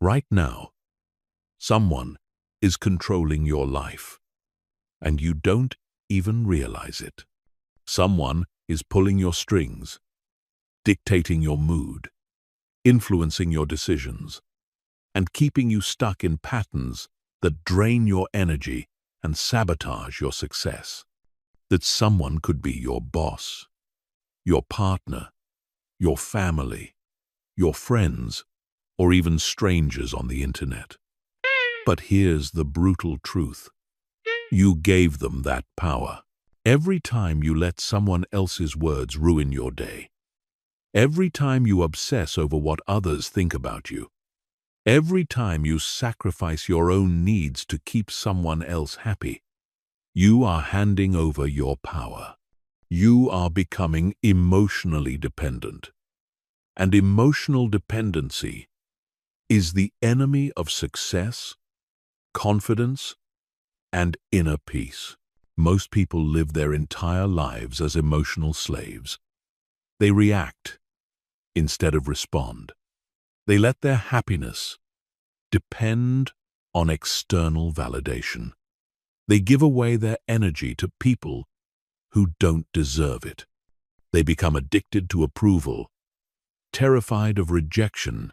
Right now, someone is controlling your life, and you don't even realize it. Someone is pulling your strings, dictating your mood, influencing your decisions, and keeping you stuck in patterns that drain your energy and sabotage your success. That someone could be your boss, your partner, your family, your friends, or even strangers on the internet. But here's the brutal truth. You gave them that power. Every time you let someone else's words ruin your day, every time you obsess over what others think about you, every time you sacrifice your own needs to keep someone else happy, you are handing over your power. You are becoming emotionally dependent. And emotional dependency is the enemy of success, confidence, and inner peace. Most people live their entire lives as emotional slaves. They react instead of respond. They let their happiness depend on external validation. They give away their energy to people who don't deserve it. They become addicted to approval, terrified of rejection,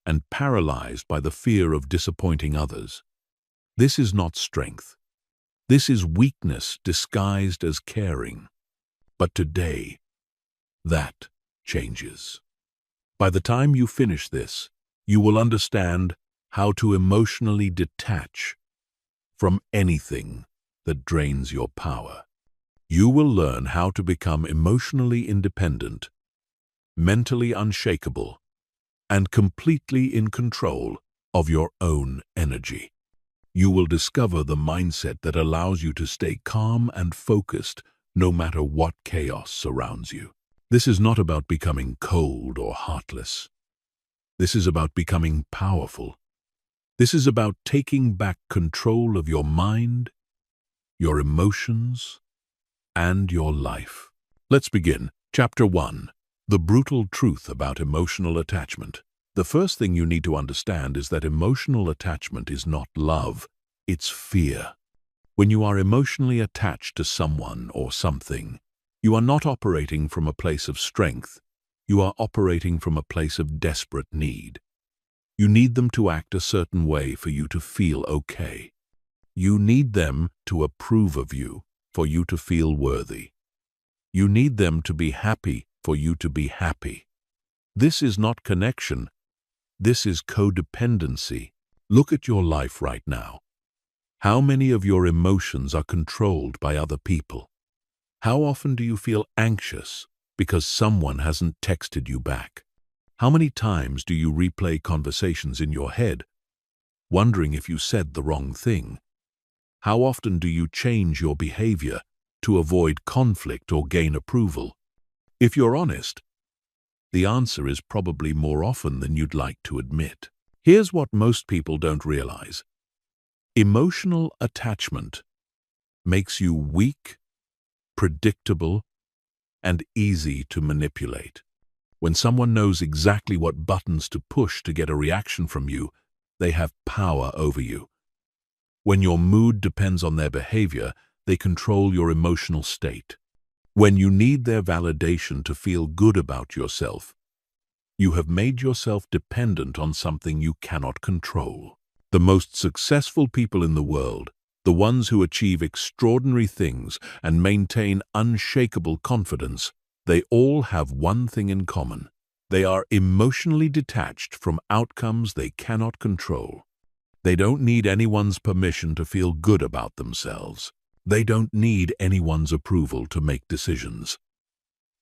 and paralyzed by the fear of disappointing others. This is not strength. This is weakness disguised as caring. But today, that changes. By the time you finish this, you will understand how to emotionally detach from anything that drains your power. You will learn how to become emotionally independent, mentally unshakable, and completely in control of your own energy. You will discover the mindset that allows you to stay calm and focused no matter what chaos surrounds you. This is not about becoming cold or heartless. This is about becoming powerful. This is about taking back control of your mind, your emotions, and your life. Let's begin. Chapter 1. The brutal truth about emotional attachment. The first thing you need to understand is that emotional attachment is not love, it's fear. When you are emotionally attached to someone or something, you are not operating from a place of strength. You are operating from a place of desperate need. You need them to act a certain way for you to feel okay. You need them to approve of you for you to feel worthy. You need them to be happy for you to be happy. This is not connection. This is codependency. Look at your life right now. How many of your emotions are controlled by other people? How often do you feel anxious because someone hasn't texted you back? How many times do you replay conversations in your head, wondering if you said the wrong thing? How often do you change your behavior to avoid conflict or gain approval? If you're honest, the answer is probably more often than you'd like to admit. Here's what most people don't realize. Emotional attachment makes you weak, predictable, and easy to manipulate. When someone knows exactly what buttons to push to get a reaction from you, they have power over you. When your mood depends on their behavior, they control your emotional state. When you need their validation to feel good about yourself, you have made yourself dependent on something you cannot control. The most successful people in the world, the ones who achieve extraordinary things and maintain unshakable confidence, they all have one thing in common. They are emotionally detached from outcomes they cannot control. They don't need anyone's permission to feel good about themselves. They don't need anyone's approval to make decisions.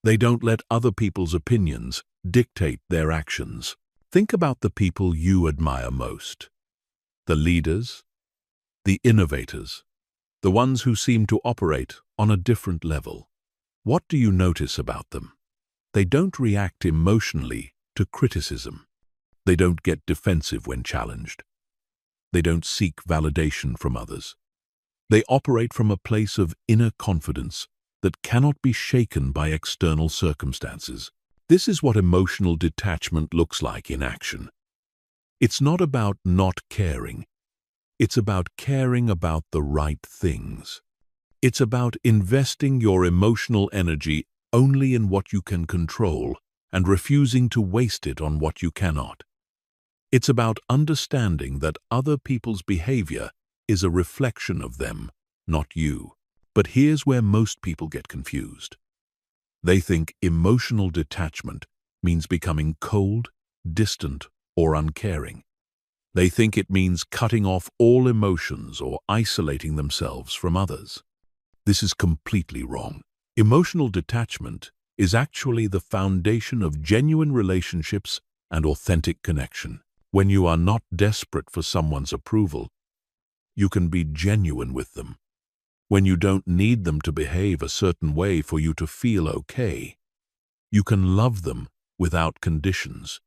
They don't let other people's opinions dictate their actions. Think about the people you admire most. The leaders, the innovators, the ones who seem to operate on a different level. What do you notice about them? They don't react emotionally to criticism. They don't get defensive when challenged. They don't seek validation from others. They operate from a place of inner confidence that cannot be shaken by external circumstances. This is what emotional detachment looks like in action. It's not about not caring. It's about caring about the right things. It's about investing your emotional energy only in what you can control and refusing to waste it on what you cannot. It's about understanding that other people's behavior is a reflection of them, not you. But here's where most people get confused. They think emotional detachment means becoming cold, distant, or uncaring. They think it means cutting off all emotions or isolating themselves from others. This is completely wrong. Emotional detachment is actually the foundation of genuine relationships and authentic connection. When you are not desperate for someone's approval, you can be genuine with them. When you don't need them to behave a certain way for you to feel okay, you can love them without conditions.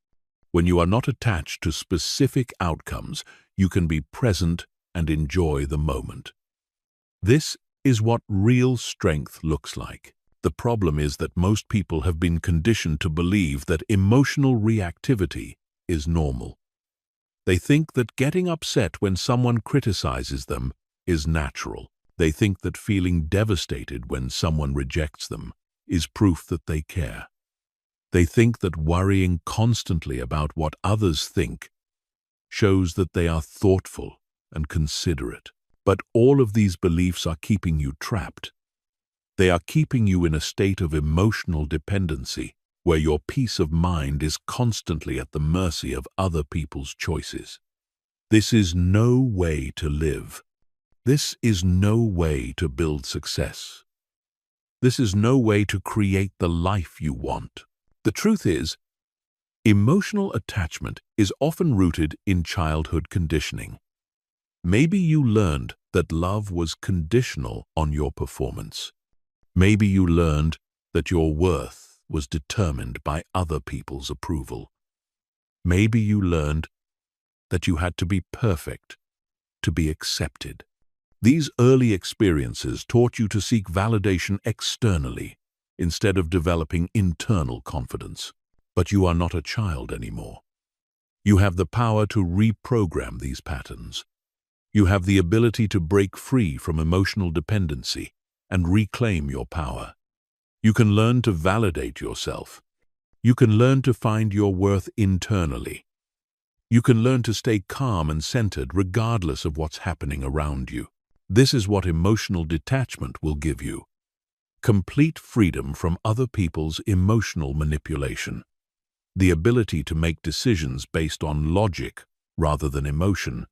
When you are not attached to specific outcomes, you can be present and enjoy the moment. This is what real strength looks like. The problem is that most people have been conditioned to believe that emotional reactivity is normal. They think that getting upset when someone criticizes them is natural. They think that feeling devastated when someone rejects them is proof that they care. They think that worrying constantly about what others think shows that they are thoughtful and considerate. But all of these beliefs are keeping you trapped. They are keeping you in a state of emotional dependency, where your peace of mind is constantly at the mercy of other people's choices. This is no way to live. This is no way to build success. This is no way to create the life you want. The truth is, emotional attachment is often rooted in childhood conditioning. Maybe you learned that love was conditional on your performance. Maybe you learned that your worth was determined by other people's approval. Maybe you learned that you had to be perfect to be accepted. These early experiences taught you to seek validation externally instead of developing internal confidence. But you are not a child anymore. You have the power to reprogram these patterns. You have the ability to break free from emotional dependency and reclaim your power. You can learn to validate yourself. You can learn to find your worth internally. You can learn to stay calm and centered regardless of what's happening around you. This is what emotional detachment will give you. Complete freedom from other people's emotional manipulation. The ability to make decisions based on logic rather than emotion.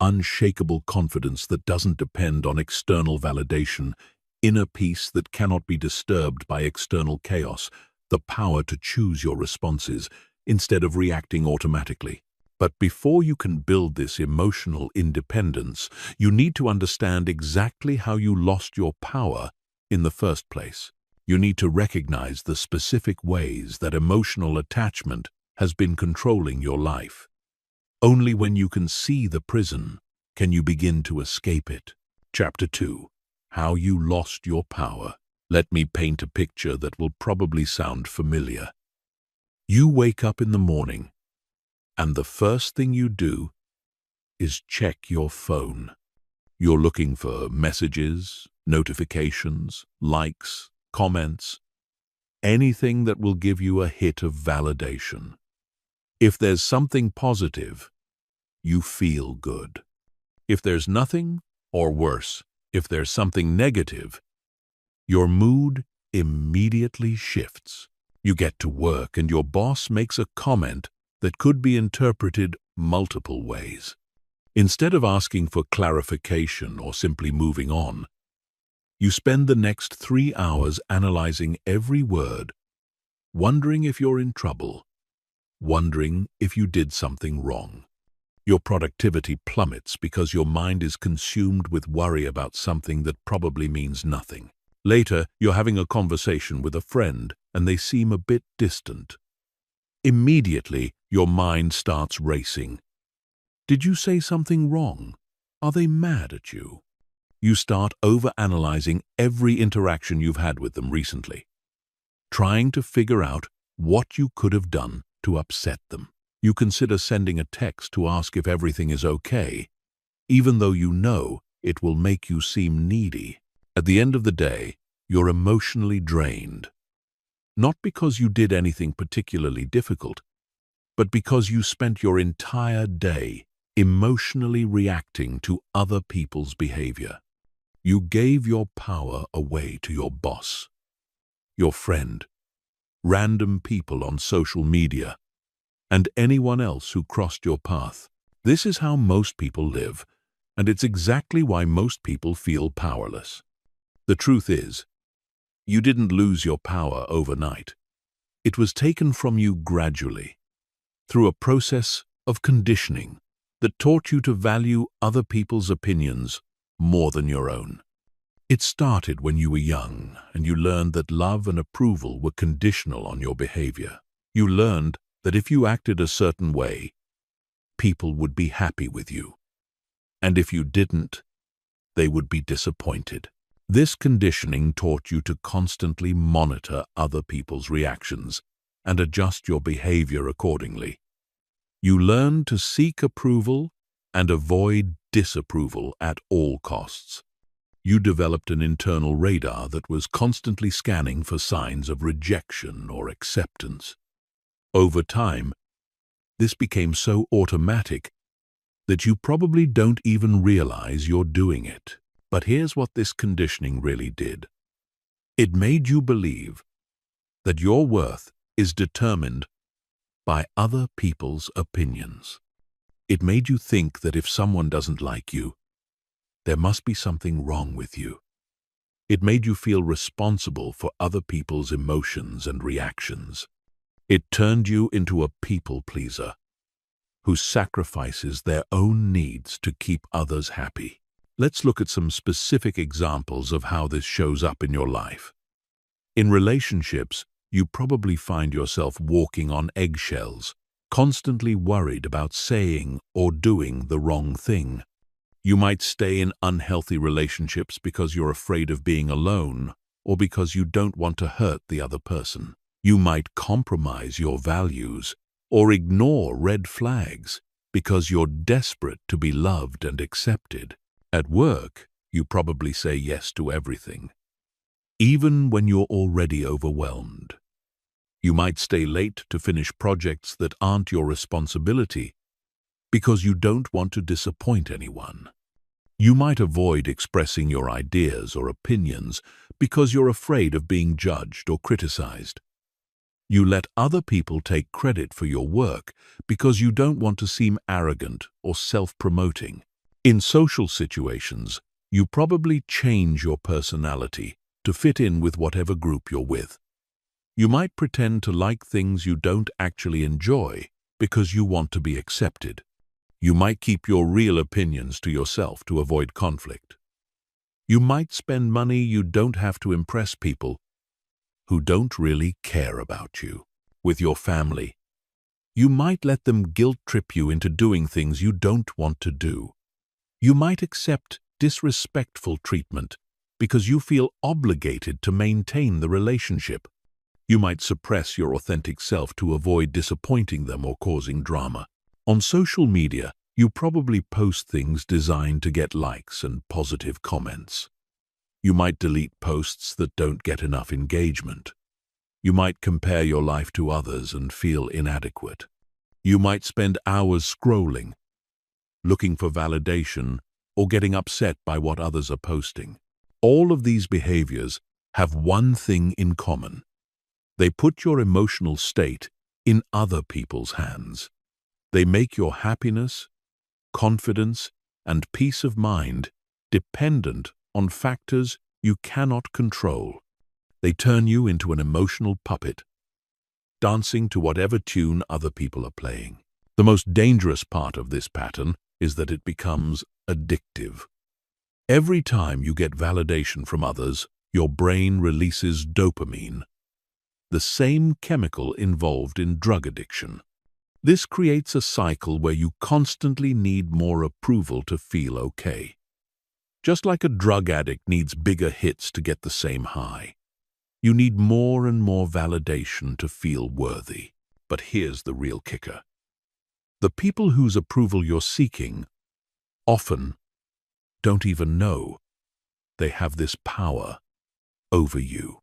Unshakable confidence that doesn't depend on external validation. Inner peace that cannot be disturbed by external chaos. The power to choose your responses instead of reacting automatically. But before you can build this emotional independence, you need to understand exactly how you lost your power in the first place. You need to recognize the specific ways that emotional attachment has been controlling your life. Only when you can see the prison can you begin to escape it. Chapter 2. How you lost your power. Let me paint a picture that will probably sound familiar. You wake up in the morning, and the first thing you do is check your phone. You're looking for messages, notifications, likes, comments, anything that will give you a hit of validation. If there's something positive, you feel good. If there's nothing, or worse, if there's something negative, your mood immediately shifts. You get to work and your boss makes a comment that could be interpreted multiple ways. Instead of asking for clarification or simply moving on, you spend the next 3 hours analyzing every word, wondering if you're in trouble, wondering if you did something wrong. Your productivity plummets because your mind is consumed with worry about something that probably means nothing. Later, you're having a conversation with a friend and they seem a bit distant. Immediately, your mind starts racing. Did you say something wrong? Are they mad at you? You start overanalyzing every interaction you've had with them recently, trying to figure out what you could have done to upset them. You consider sending a text to ask if everything is okay, even though you know it will make you seem needy. At the end of the day, you're emotionally drained. Not because you did anything particularly difficult, but because you spent your entire day emotionally reacting to other people's behavior. You gave your power away to your boss, your friend, random people on social media, and anyone else who crossed your path. This is how most people live, and it's exactly why most people feel powerless. The truth is, you didn't lose your power overnight. It was taken from you gradually, through a process of conditioning that taught you to value other people's opinions more than your own. It started when you were young and you learned that love and approval were conditional on your behavior. You learned that if you acted a certain way, people would be happy with you. And if you didn't, they would be disappointed. This conditioning taught you to constantly monitor other people's reactions and adjust your behavior accordingly. You learned to seek approval and avoid disapproval at all costs. You developed an internal radar that was constantly scanning for signs of rejection or acceptance. Over time, this became so automatic that you probably don't even realize you're doing it. But here's what this conditioning really did. It made you believe that your worth is determined by other people's opinions. It made you think that if someone doesn't like you, there must be something wrong with you. It made you feel responsible for other people's emotions and reactions. It turned you into a people pleaser who sacrifices their own needs to keep others happy. Let's look at some specific examples of how this shows up in your life. In relationships, you probably find yourself walking on eggshells, constantly worried about saying or doing the wrong thing. You might stay in unhealthy relationships because you're afraid of being alone or because you don't want to hurt the other person. You might compromise your values or ignore red flags because you're desperate to be loved and accepted. At work, you probably say yes to everything, even when you're already overwhelmed. You might stay late to finish projects that aren't your responsibility because you don't want to disappoint anyone. You might avoid expressing your ideas or opinions because you're afraid of being judged or criticized. You let other people take credit for your work because you don't want to seem arrogant or self-promoting. In social situations, you probably change your personality to fit in with whatever group you're with. You might pretend to like things you don't actually enjoy because you want to be accepted. You might keep your real opinions to yourself to avoid conflict. You might spend money you don't have to impress people who don't really care about you. With your family, you might let them guilt-trip you into doing things you don't want to do. You might accept disrespectful treatment because you feel obligated to maintain the relationship. You might suppress your authentic self to avoid disappointing them or causing drama. On social media, you probably post things designed to get likes and positive comments. You might delete posts that don't get enough engagement. You might compare your life to others and feel inadequate. You might spend hours scrolling, looking for validation, or getting upset by what others are posting. All of these behaviors have one thing in common. They put your emotional state in other people's hands. They make your happiness, confidence, and peace of mind dependent on factors you cannot control. They turn you into an emotional puppet, dancing to whatever tune other people are playing. The most dangerous part of this pattern is that it becomes addictive. Every time you get validation from others, your brain releases dopamine, the same chemical involved in drug addiction. This creates a cycle where you constantly need more approval to feel okay. Just like a drug addict needs bigger hits to get the same high, you need more and more validation to feel worthy. But here's the real kicker. The people whose approval you're seeking often don't even know they have this power over you.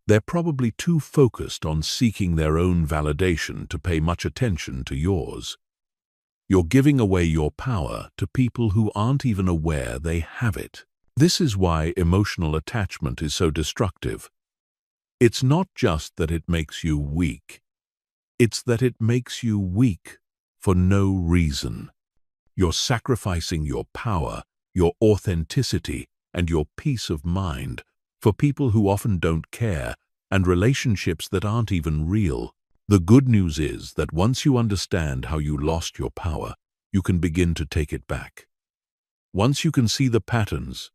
They're probably too focused on seeking their own validation to pay much attention to yours. You're giving away your power to people who aren't even aware they have it. This is why emotional attachment is so destructive. It's not just that it makes you weak. It's that it makes you weak for no reason. You're sacrificing your power, your authenticity, and your peace of mind for people who often don't care and relationships that aren't even real. The good news is that once you understand how you lost your power, you can begin to take it back. Once you can see the patterns,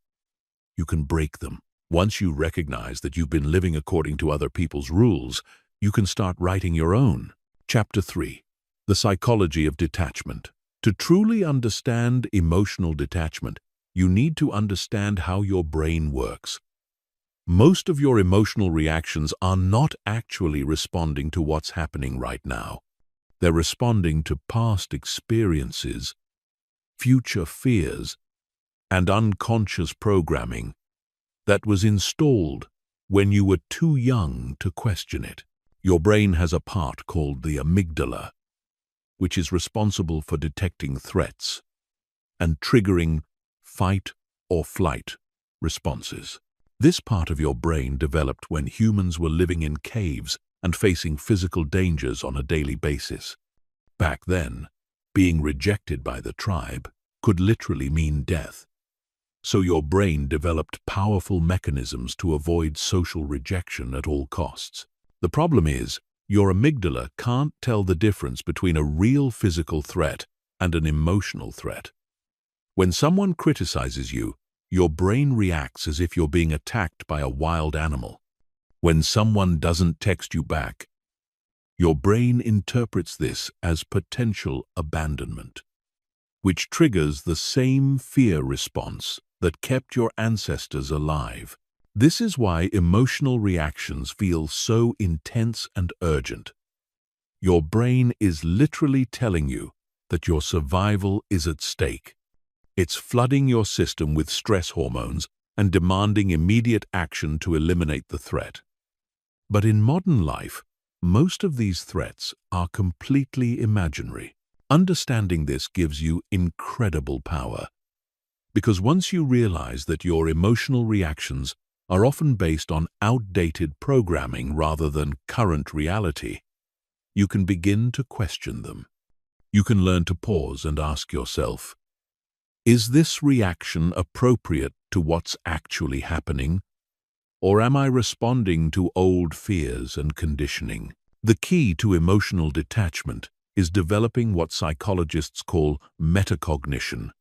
you can break them. Once you recognize that you've been living according to other people's rules, you can start writing your own. Chapter 3. The Psychology of Detachment. To truly understand emotional detachment, you need to understand how your brain works. Most of your emotional reactions are not actually responding to what's happening right now. They're responding to past experiences, future fears, and unconscious programming that was installed when you were too young to question it. Your brain has a part called the amygdala, which is responsible for detecting threats and triggering fight or flight responses. This part of your brain developed when humans were living in caves and facing physical dangers on a daily basis. Back then, being rejected by the tribe could literally mean death. So your brain developed powerful mechanisms to avoid social rejection at all costs. The problem is, your amygdala can't tell the difference between a real physical threat and an emotional threat. When someone criticizes you, your brain reacts as if you're being attacked by a wild animal. When someone doesn't text you back, your brain interprets this as potential abandonment, which triggers the same fear response that kept your ancestors alive. This is why emotional reactions feel so intense and urgent. Your brain is literally telling you that your survival is at stake. It's flooding your system with stress hormones and demanding immediate action to eliminate the threat. But in modern life, most of these threats are completely imaginary. Understanding this gives you incredible power. Because once you realize that your emotional reactions are often based on outdated programming rather than current reality, you can begin to question them. You can learn to pause and ask yourself, is this reaction appropriate to what's actually happening? Or am I responding to old fears and conditioning? The key to emotional detachment is developing what psychologists call metacognition,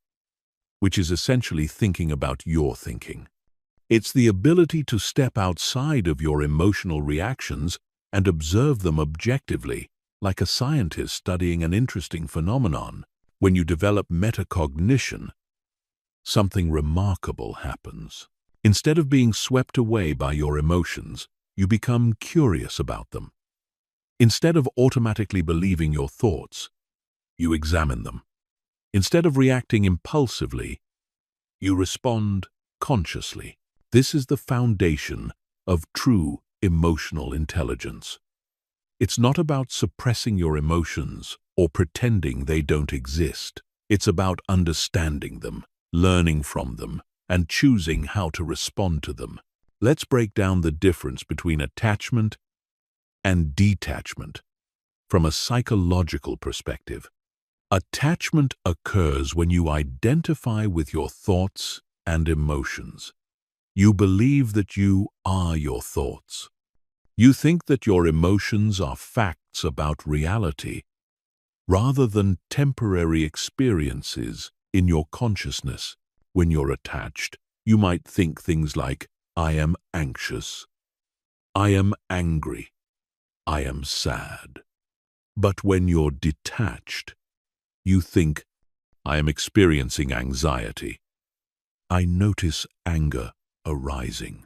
which is essentially thinking about your thinking. It's the ability to step outside of your emotional reactions and observe them objectively, like a scientist studying an interesting phenomenon. When you develop metacognition, something remarkable happens. Instead of being swept away by your emotions, you become curious about them. Instead of automatically believing your thoughts, you examine them. Instead of reacting impulsively, you respond consciously. This is the foundation of true emotional intelligence. It's not about suppressing your emotions or pretending they don't exist. It's about understanding them, learning from them, and choosing how to respond to them. Let's break down the difference between attachment and detachment from a psychological perspective. Attachment occurs when you identify with your thoughts and emotions. You believe that you are your thoughts. You think that your emotions are facts about reality, rather than temporary experiences in your consciousness. When you're attached, you might think things like, I am anxious, I am angry, I am sad. But when you're detached, you think, I am experiencing anxiety. I notice anger arising.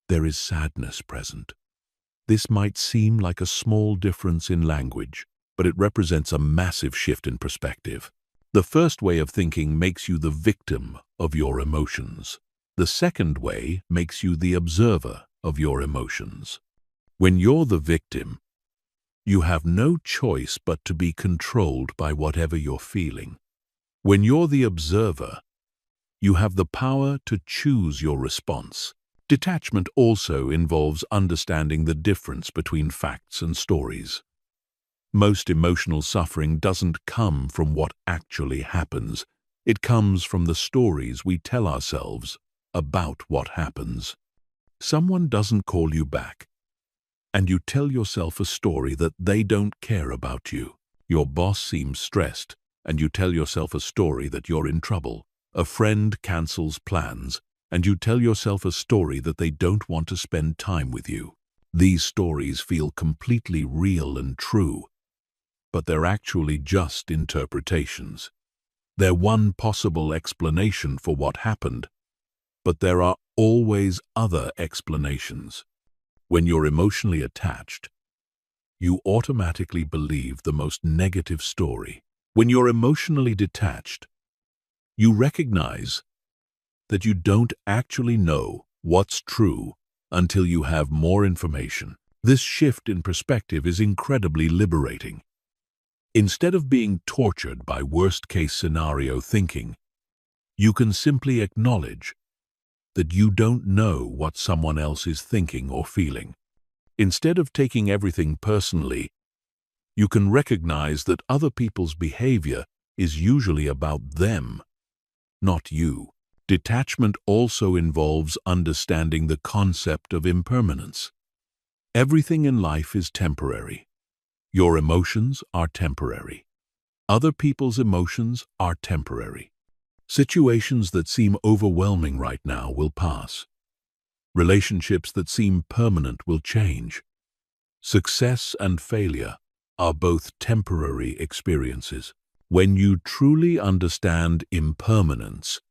There is sadness present. This might seem like a small difference in language, but it represents a massive shift in perspective. The first way of thinking makes you the victim of your emotions. The second way makes you the observer of your emotions. When you're the victim, you have no choice but to be controlled by whatever you're feeling. When you're the observer, you have the power to choose your response. Detachment also involves understanding the difference between facts and stories. Most emotional suffering doesn't come from what actually happens. It comes from the stories we tell ourselves about what happens. Someone doesn't call you back, and you tell yourself a story that they don't care about you. Your boss seems stressed, and you tell yourself a story that you're in trouble. A friend cancels plans, and you tell yourself a story that they don't want to spend time with you. These stories feel completely real and true, but they're actually just interpretations. They're one possible explanation for what happened, but there are always other explanations. When you're emotionally attached, you automatically believe the most negative story. When you're emotionally detached, you recognize that you don't actually know what's true until you have more information. This shift in perspective is incredibly liberating. Instead of being tortured by worst-case scenario thinking, you can simply acknowledge that you don't know what someone else is thinking or feeling. Instead of taking everything personally, you can recognize that other people's behavior is usually about them, not you. Detachment also involves understanding the concept of impermanence. Everything in life is temporary. Your emotions are temporary. Other people's emotions are temporary. Situations that seem overwhelming right now will pass. Relationships that seem permanent will change. Success and failure are both temporary experiences. When you truly understand impermanence,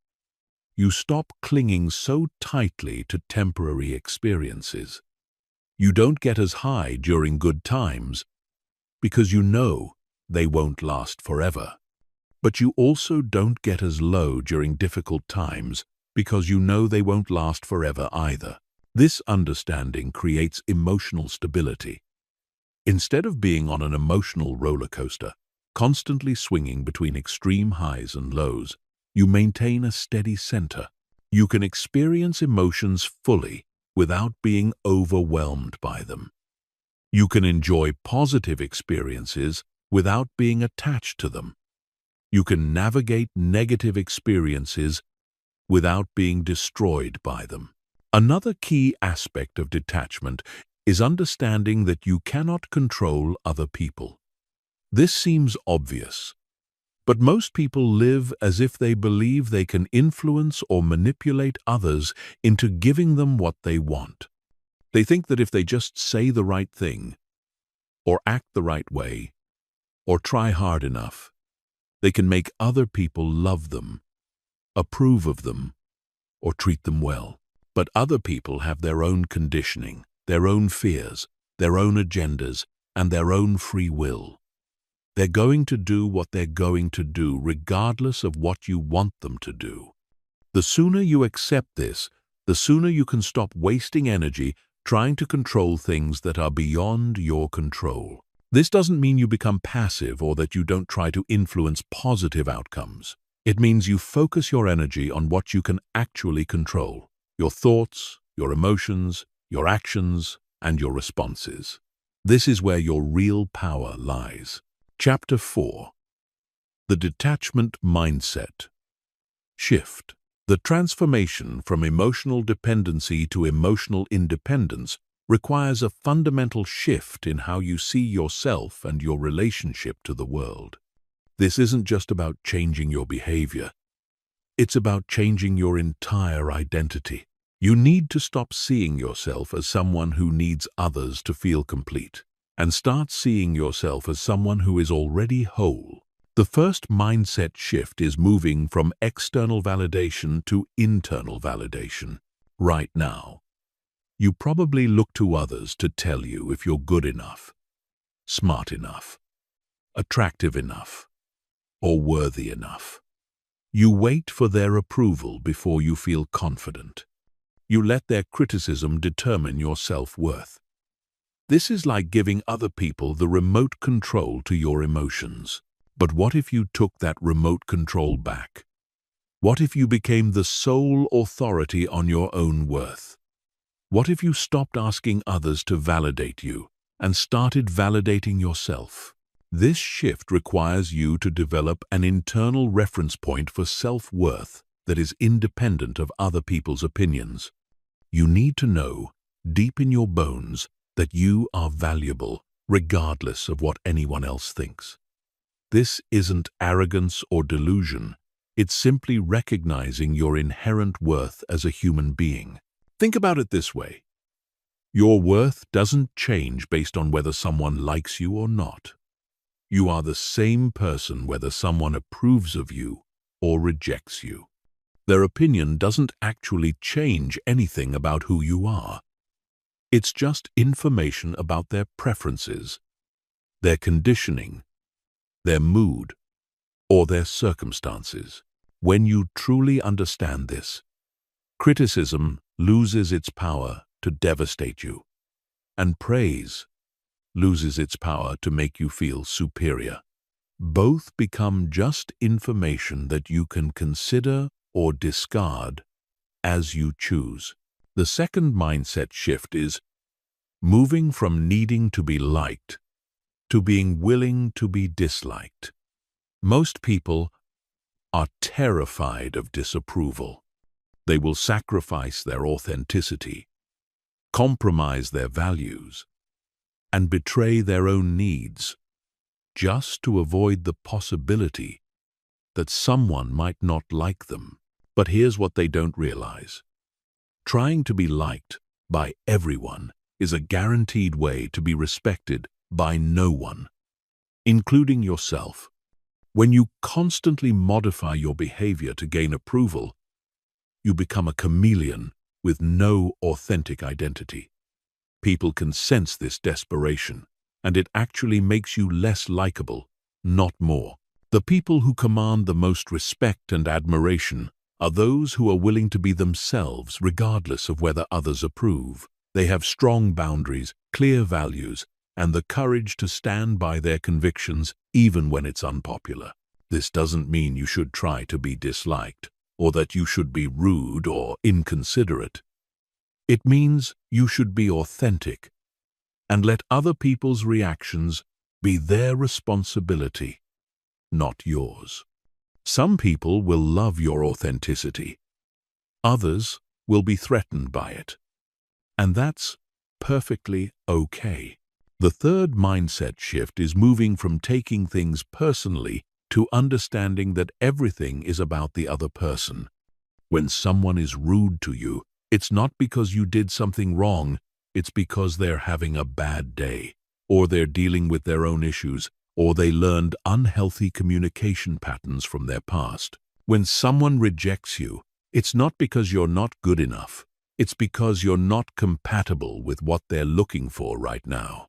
you stop clinging so tightly to temporary experiences. You don't get as high during good times because you know they won't last forever. But you also don't get as low during difficult times because you know they won't last forever either. This understanding creates emotional stability. Instead of being on an emotional roller coaster, constantly swinging between extreme highs and lows, you maintain a steady center. You can experience emotions fully without being overwhelmed by them. You can enjoy positive experiences without being attached to them. You can navigate negative experiences without being destroyed by them. Another key aspect of detachment is understanding that you cannot control other people. This seems obvious, but most people live as if they believe they can influence or manipulate others into giving them what they want. They think that if they just say the right thing, or act the right way, or try hard enough, they can make other people love them, approve of them, or treat them well. But other people have their own conditioning, their own fears, their own agendas, and their own free will. They're going to do what they're going to do regardless of what you want them to do. The sooner you accept this, the sooner you can stop wasting energy trying to control things that are beyond your control. This doesn't mean you become passive or that you don't try to influence positive outcomes. It means you focus your energy on what you can actually control: your thoughts, your emotions, your actions, and your responses. This is where your real power lies. Chapter 4. The Detachment Mindset Shift. The transformation from emotional dependency to emotional independence requires a fundamental shift in how you see yourself and your relationship to the world. This isn't just about changing your behavior. It's about changing your entire identity. You need to stop seeing yourself as someone who needs others to feel complete, and start seeing yourself as someone who is already whole. The first mindset shift is moving from external validation to internal validation. Right now, you probably look to others to tell you if you're good enough, smart enough, attractive enough, or worthy enough. You wait for their approval before you feel confident. You let their criticism determine your self-worth. This is like giving other people the remote control to your emotions. But what if you took that remote control back? What if you became the sole authority on your own worth? What if you stopped asking others to validate you and started validating yourself? This shift requires you to develop an internal reference point for self-worth that is independent of other people's opinions. You need to know, deep in your bones, that you are valuable, regardless of what anyone else thinks. This isn't arrogance or delusion. It's simply recognizing your inherent worth as a human being. Think about it this way. Your worth doesn't change based on whether someone likes you or not. You are the same person whether someone approves of you or rejects you. Their opinion doesn't actually change anything about who you are. It's just information about their preferences, their conditioning, their mood, or their circumstances. When you truly understand this, criticism loses its power to devastate you, and praise loses its power to make you feel superior. Both become just information that you can consider or discard as you choose. The second mindset shift is moving from needing to be liked to being willing to be disliked. Most people are terrified of disapproval. They will sacrifice their authenticity, compromise their values, and betray their own needs just to avoid the possibility that someone might not like them. But here's what they don't realize. Trying to be liked by everyone is a guaranteed way to be respected by no one, including yourself. When you constantly modify your behavior to gain approval, you become a chameleon with no authentic identity. People can sense this desperation, and it actually makes you less likable, not more. The people who command the most respect and admiration are those who are willing to be themselves regardless of whether others approve. They have strong boundaries, clear values, and the courage to stand by their convictions even when it's unpopular. This doesn't mean you should try to be disliked, or that you should be rude or inconsiderate. It means you should be authentic and let other people's reactions be their responsibility, not yours. Some people will love your authenticity. Others will be threatened by it. And that's perfectly okay. The third mindset shift is moving from taking things personally to understanding that everything is about the other person. When someone is rude to you, it's not because you did something wrong, it's because they're having a bad day, or they're dealing with their own issues, or they learned unhealthy communication patterns from their past. When someone rejects you, it's not because you're not good enough. It's because you're not compatible with what they're looking for right now.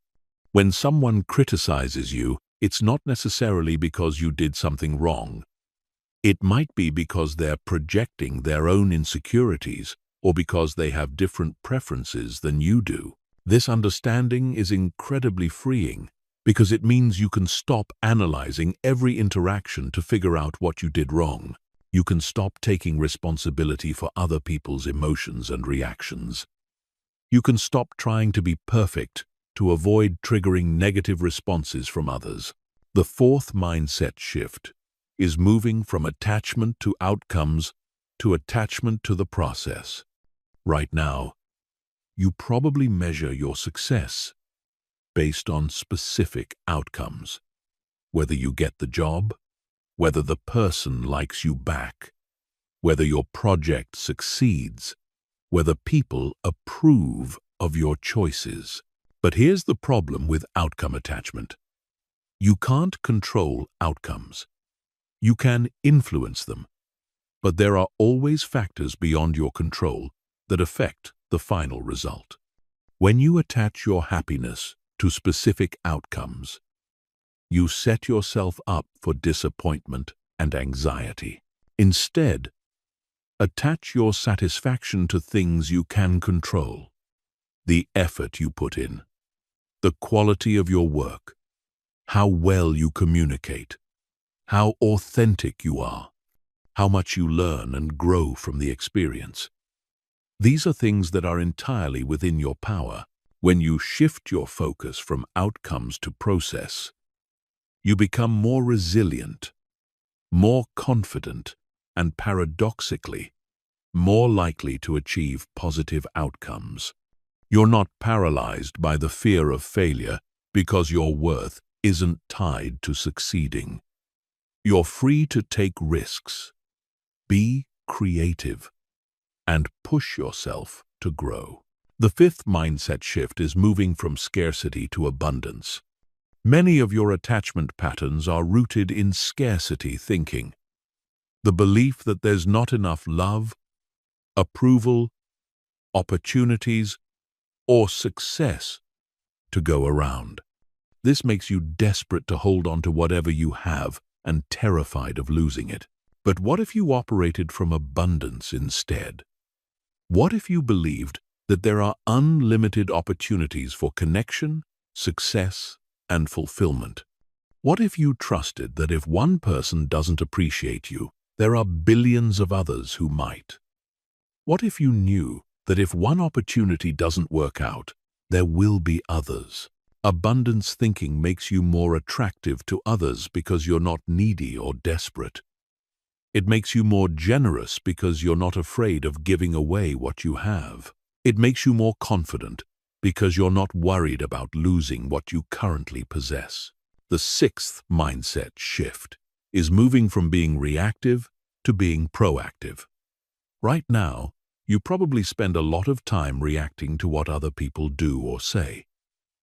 When someone criticizes you, it's not necessarily because you did something wrong. It might be because they're projecting their own insecurities, or because they have different preferences than you do. This understanding is incredibly freeing because it means you can stop analyzing every interaction to figure out what you did wrong. You can stop taking responsibility for other people's emotions and reactions. You can stop trying to be perfect to avoid triggering negative responses from others. The fourth mindset shift is moving from attachment to outcomes to attachment to the process. Right now, you probably measure your success based on specific outcomes. Whether you get the job, whether the person likes you back, whether your project succeeds, whether people approve of your choices. But here's the problem with outcome attachment. You can't control outcomes. You can influence them, but there are always factors beyond your control that affect the final result. When you attach your happiness to specific outcomes, you set yourself up for disappointment and anxiety. Instead, attach your satisfaction to things you can control: the effort you put in, the quality of your work, how well you communicate, how authentic you are, how much you learn and grow from the experience. These are things that are entirely within your power. When you shift your focus from outcomes to process, you become more resilient, more confident, and paradoxically, more likely to achieve positive outcomes. You're not paralyzed by the fear of failure because your worth isn't tied to succeeding. You're free to take risks, be creative, and push yourself to grow. The fifth mindset shift is moving from scarcity to abundance. Many of your attachment patterns are rooted in scarcity thinking, the belief that there's not enough love, approval, opportunities, or success to go around. This makes you desperate to hold on to whatever you have and terrified of losing it. But what if you operated from abundance instead? What if you believed that there are unlimited opportunities for connection, success, and fulfillment? What if you trusted that if one person doesn't appreciate you, there are billions of others who might? What if you knew that if one opportunity doesn't work out, there will be others? Abundance thinking makes you more attractive to others because you're not needy or desperate. It makes you more generous because you're not afraid of giving away what you have. It makes you more confident because you're not worried about losing what you currently possess. The sixth mindset shift is moving from being reactive to being proactive. Right now, you probably spend a lot of time reacting to what other people do or say.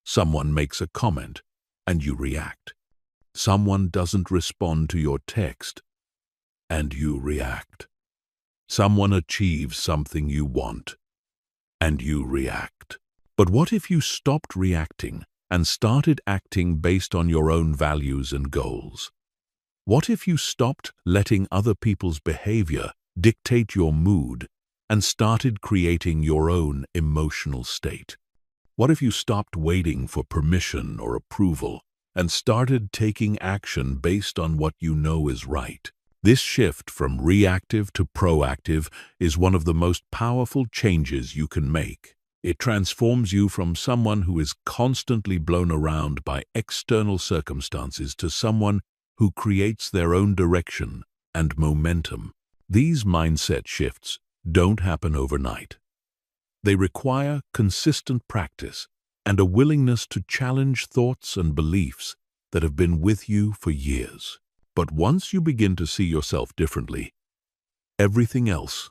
Someone makes a comment, and you react. Someone doesn't respond to your text, and you react. Someone achieves something you want, and you react. But what if you stopped reacting and started acting based on your own values and goals? What if you stopped letting other people's behavior dictate your mood and started creating your own emotional state? What if you stopped waiting for permission or approval and started taking action based on what you know is right? This shift from reactive to proactive is one of the most powerful changes you can make. It transforms you from someone who is constantly blown around by external circumstances to someone who creates their own direction and momentum. These mindset shifts don't happen overnight. They require consistent practice and a willingness to challenge thoughts and beliefs that have been with you for years. But once you begin to see yourself differently, everything else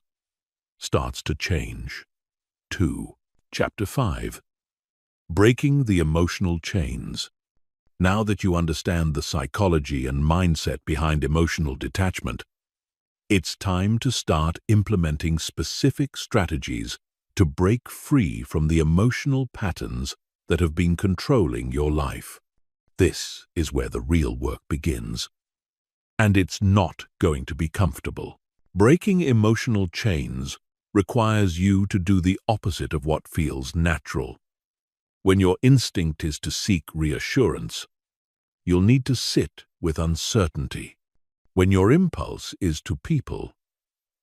starts to change. 2. Chapter 5. Breaking the Emotional Chains. Now that you understand the psychology and mindset behind emotional detachment, it's time to start implementing specific strategies to break free from the emotional patterns that have been controlling your life. This is where the real work begins. And it's not going to be comfortable. Breaking emotional chains requires you to do the opposite of what feels natural. When your instinct is to seek reassurance, you'll need to sit with uncertainty. When your impulse is to people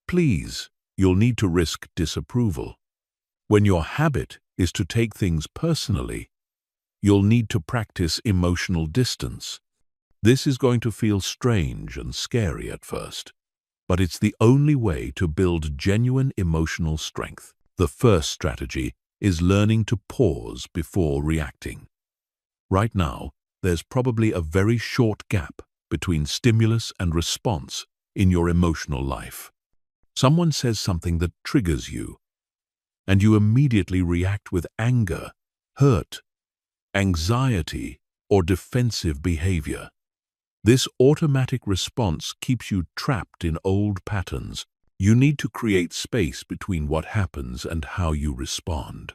please, you'll need to risk disapproval. When your habit is to take things personally, you'll need to practice emotional distance. This is going to feel strange and scary at first, but it's the only way to build genuine emotional strength. The first strategy is learning to pause before reacting. Right now, there's probably a very short gap between stimulus and response in your emotional life. Someone says something that triggers you, and you immediately react with anger, hurt, anxiety, or defensive behavior. This automatic response keeps you trapped in old patterns. You need to create space between what happens and how you respond.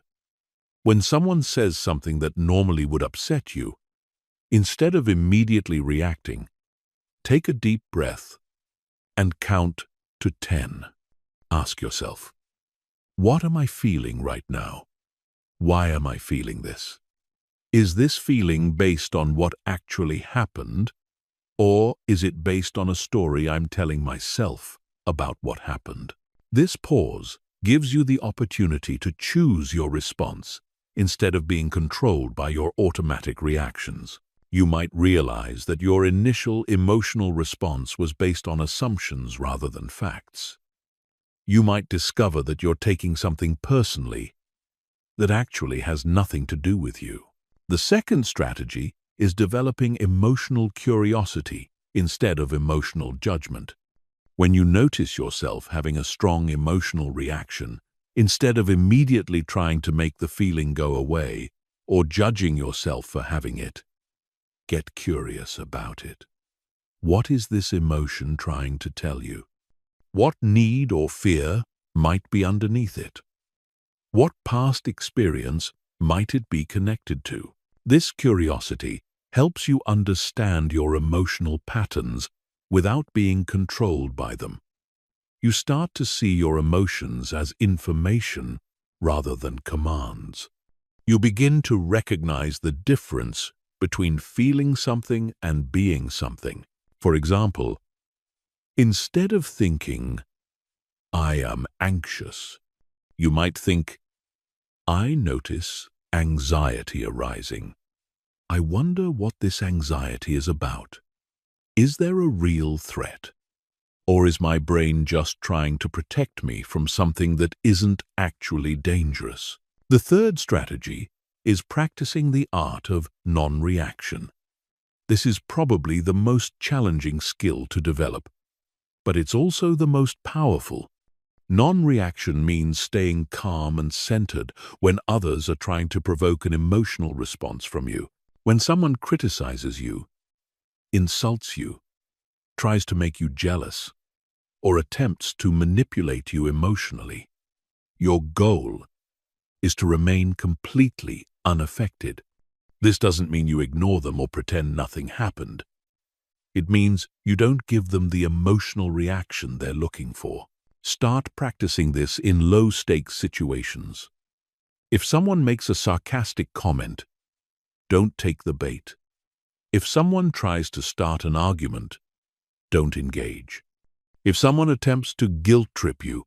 When someone says something that normally would upset you, Instead of immediately reacting, take a deep breath and count to 10. Ask yourself, what am I feeling right now? Why am I feeling this? Is this feeling based on what actually happened, or is it based on a story I'm telling myself about what happened? This pause gives you the opportunity to choose your response instead of being controlled by your automatic reactions. You might realize that your initial emotional response was based on assumptions rather than facts. You might discover that you're taking something personally that actually has nothing to do with you. The second strategy is developing emotional curiosity instead of emotional judgment. When you notice yourself having a strong emotional reaction, instead of immediately trying to make the feeling go away or judging yourself for having it, get curious about it. What is this emotion trying to tell you? What need or fear might be underneath it? What past experience might it be connected to? This curiosity helps you understand your emotional patterns without being controlled by them. You start to see your emotions as information rather than commands. You begin to recognize the difference between feeling something and being something. For example, instead of thinking, I am anxious, you might think, I notice anxiety arising. I wonder what this anxiety is about. Is there a real threat? Or is my brain just trying to protect me from something that isn't actually dangerous? The third strategy is practicing the art of non-reaction. This is probably the most challenging skill to develop, but it's also the most powerful. Non-reaction means staying calm and centered when others are trying to provoke an emotional response from you. When someone criticizes you, insults you, tries to make you jealous, or attempts to manipulate you emotionally, your goal is to remain completely unaffected. This doesn't mean you ignore them or pretend nothing happened. It means you don't give them the emotional reaction they're looking for. Start practicing this in low-stakes situations. If someone makes a sarcastic comment, don't take the bait. If someone tries to start an argument, don't engage. If someone attempts to guilt-trip you,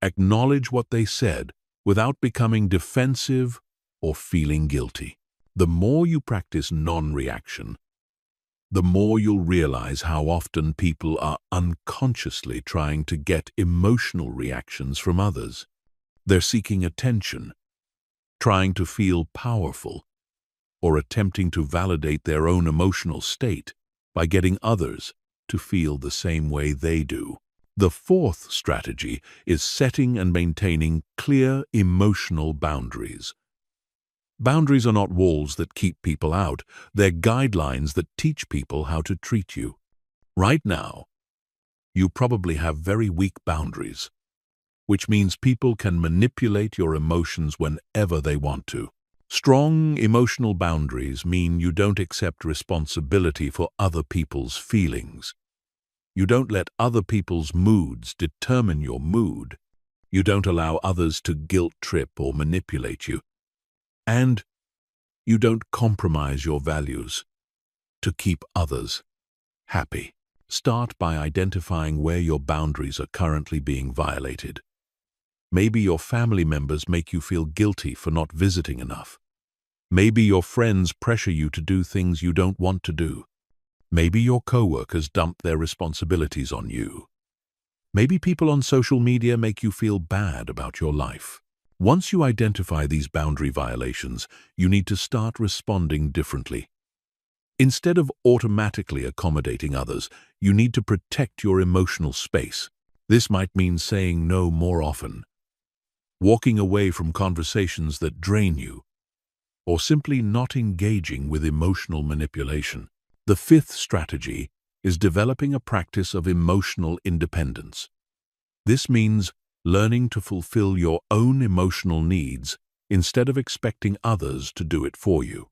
acknowledge what they said without becoming defensive or feeling guilty. The more you practice non-reaction, the more you'll realize how often people are unconsciously trying to get emotional reactions from others. They're seeking attention, trying to feel powerful, or attempting to validate their own emotional state by getting others to feel the same way they do. The fourth strategy is setting and maintaining clear emotional boundaries. Boundaries are not walls that keep people out, they're guidelines that teach people how to treat you. Right now, you probably have very weak boundaries, which means people can manipulate your emotions whenever they want to. Strong emotional boundaries mean you don't accept responsibility for other people's feelings. You don't let other people's moods determine your mood. You don't allow others to guilt-trip or manipulate you. And you don't compromise your values to keep others happy. Start by identifying where your boundaries are currently being violated. Maybe your family members make you feel guilty for not visiting enough. Maybe your friends pressure you to do things you don't want to do. Maybe your coworkers dump their responsibilities on you. Maybe people on social media make you feel bad about your life. Once you identify these boundary violations, you need to start responding differently. Instead of automatically accommodating others, you need to protect your emotional space. This might mean saying no more often, walking away from conversations that drain you, or simply not engaging with emotional manipulation. The fifth strategy is developing a practice of emotional independence. This means learning to fulfill your own emotional needs instead of expecting others to do it for you.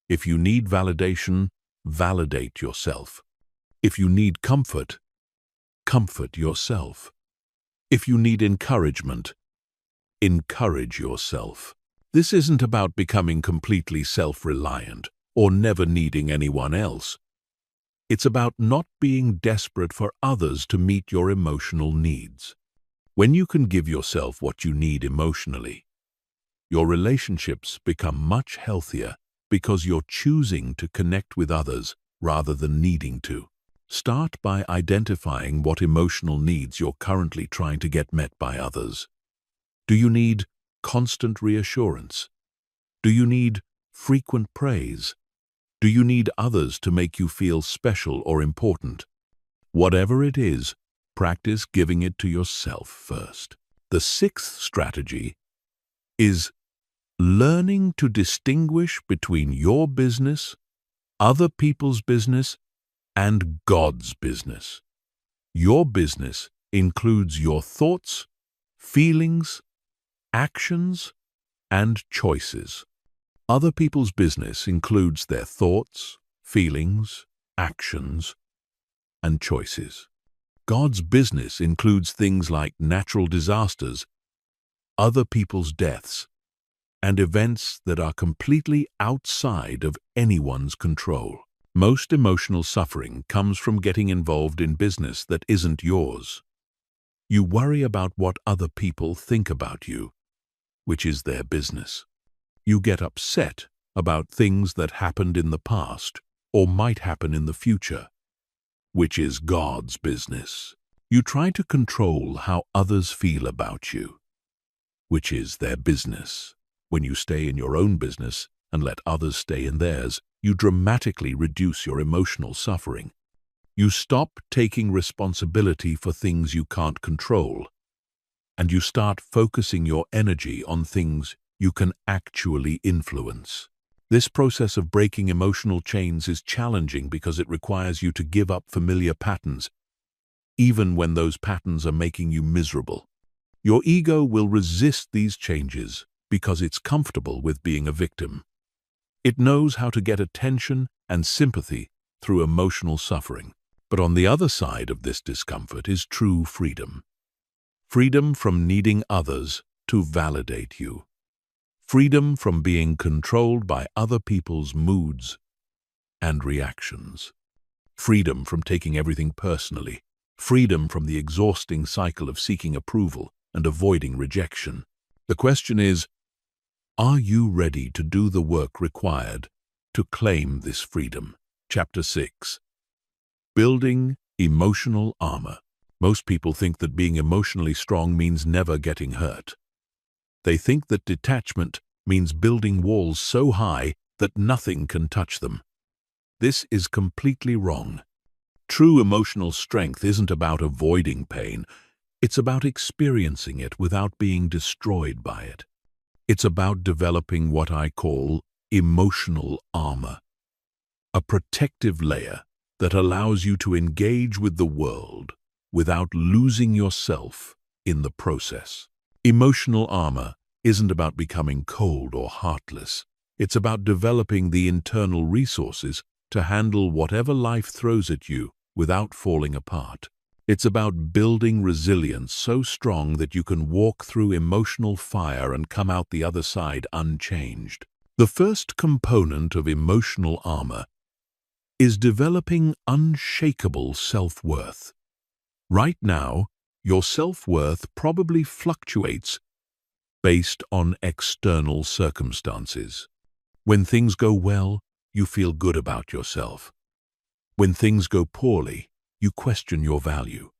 If you need validation, validate yourself. If you need comfort, comfort yourself. If you need encouragement, encourage yourself. This isn't about becoming completely self-reliant or never needing anyone else. It's about not being desperate for others to meet your emotional needs. When you can give yourself what you need emotionally, your relationships become much healthier because you're choosing to connect with others rather than needing to. Start by identifying what emotional needs you're currently trying to get met by others. Do you need constant reassurance? Do you need frequent praise? Do you need others to make you feel special or important? Whatever it is, practice giving it to yourself first. The sixth strategy is learning to distinguish between your business, other people's business, and God's business. Your business includes your thoughts, feelings, actions, and choices. Other people's business includes their thoughts, feelings, actions, and choices. God's business includes things like natural disasters, other people's deaths, and events that are completely outside of anyone's control. Most emotional suffering comes from getting involved in business that isn't yours. You worry about what other people think about you, which is their business. You get upset about things that happened in the past or might happen in the future, which is God's business. You try to control how others feel about you, which is their business. When you stay in your own business and let others stay in theirs, you dramatically reduce your emotional suffering. You stop taking responsibility for things you can't control, and you start focusing your energy on things you can actually influence. This process of breaking emotional chains is challenging because it requires you to give up familiar patterns, even when those patterns are making you miserable. Your ego will resist these changes because it's comfortable with being a victim. It knows how to get attention and sympathy through emotional suffering. But on the other side of this discomfort is true freedom. Freedom from needing others to validate you. Freedom from being controlled by other people's moods and reactions. Freedom from taking everything personally. Freedom from the exhausting cycle of seeking approval and avoiding rejection. The question is, are you ready to do the work required to claim this freedom? Chapter 6. Building emotional armor. Most people think that being emotionally strong means never getting hurt. They think that detachment means building walls so high that nothing can touch them. This is completely wrong. True emotional strength isn't about avoiding pain. It's about experiencing it without being destroyed by it. It's about developing what I call emotional armor, a protective layer that allows you to engage with the world without losing yourself in the process. Emotional armor isn't about becoming cold or heartless. It's about developing the internal resources to handle whatever life throws at you without falling apart. It's about building resilience so strong that you can walk through emotional fire and come out the other side unchanged. The first component of emotional armor is developing unshakable self-worth. Right now, your self-worth probably fluctuates based on external circumstances. When things go well, you feel good about yourself. When things go poorly, you question your value.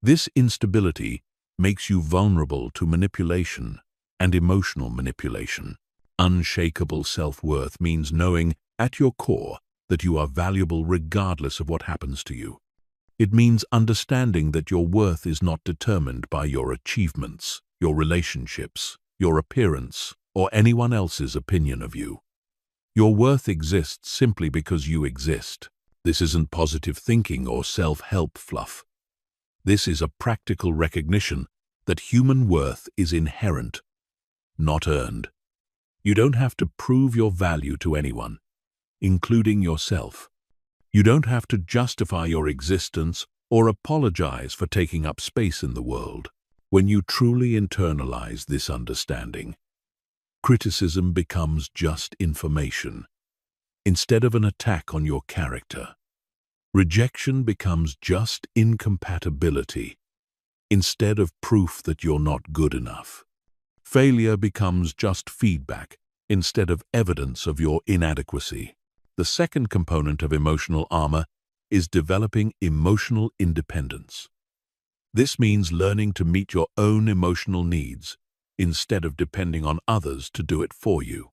This instability makes you vulnerable to manipulation and emotional manipulation. Unshakable self-worth means knowing at your core that you are valuable regardless of what happens to you. It means understanding that your worth is not determined by your achievements, your relationships, your appearance, or anyone else's opinion of you. Your worth exists simply because you exist. This isn't positive thinking or self-help fluff. This is a practical recognition that human worth is inherent, not earned. You don't have to prove your value to anyone. including yourself. You don't have to justify your existence or apologize for taking up space in the world. When you truly internalize this understanding, criticism becomes just information, instead of an attack on your character. Rejection becomes just incompatibility, instead of proof that you're not good enough. Failure becomes just feedback, instead of evidence of your inadequacy. The second component of emotional armor is developing emotional independence. This means learning to meet your own emotional needs instead of depending on others to do it for you.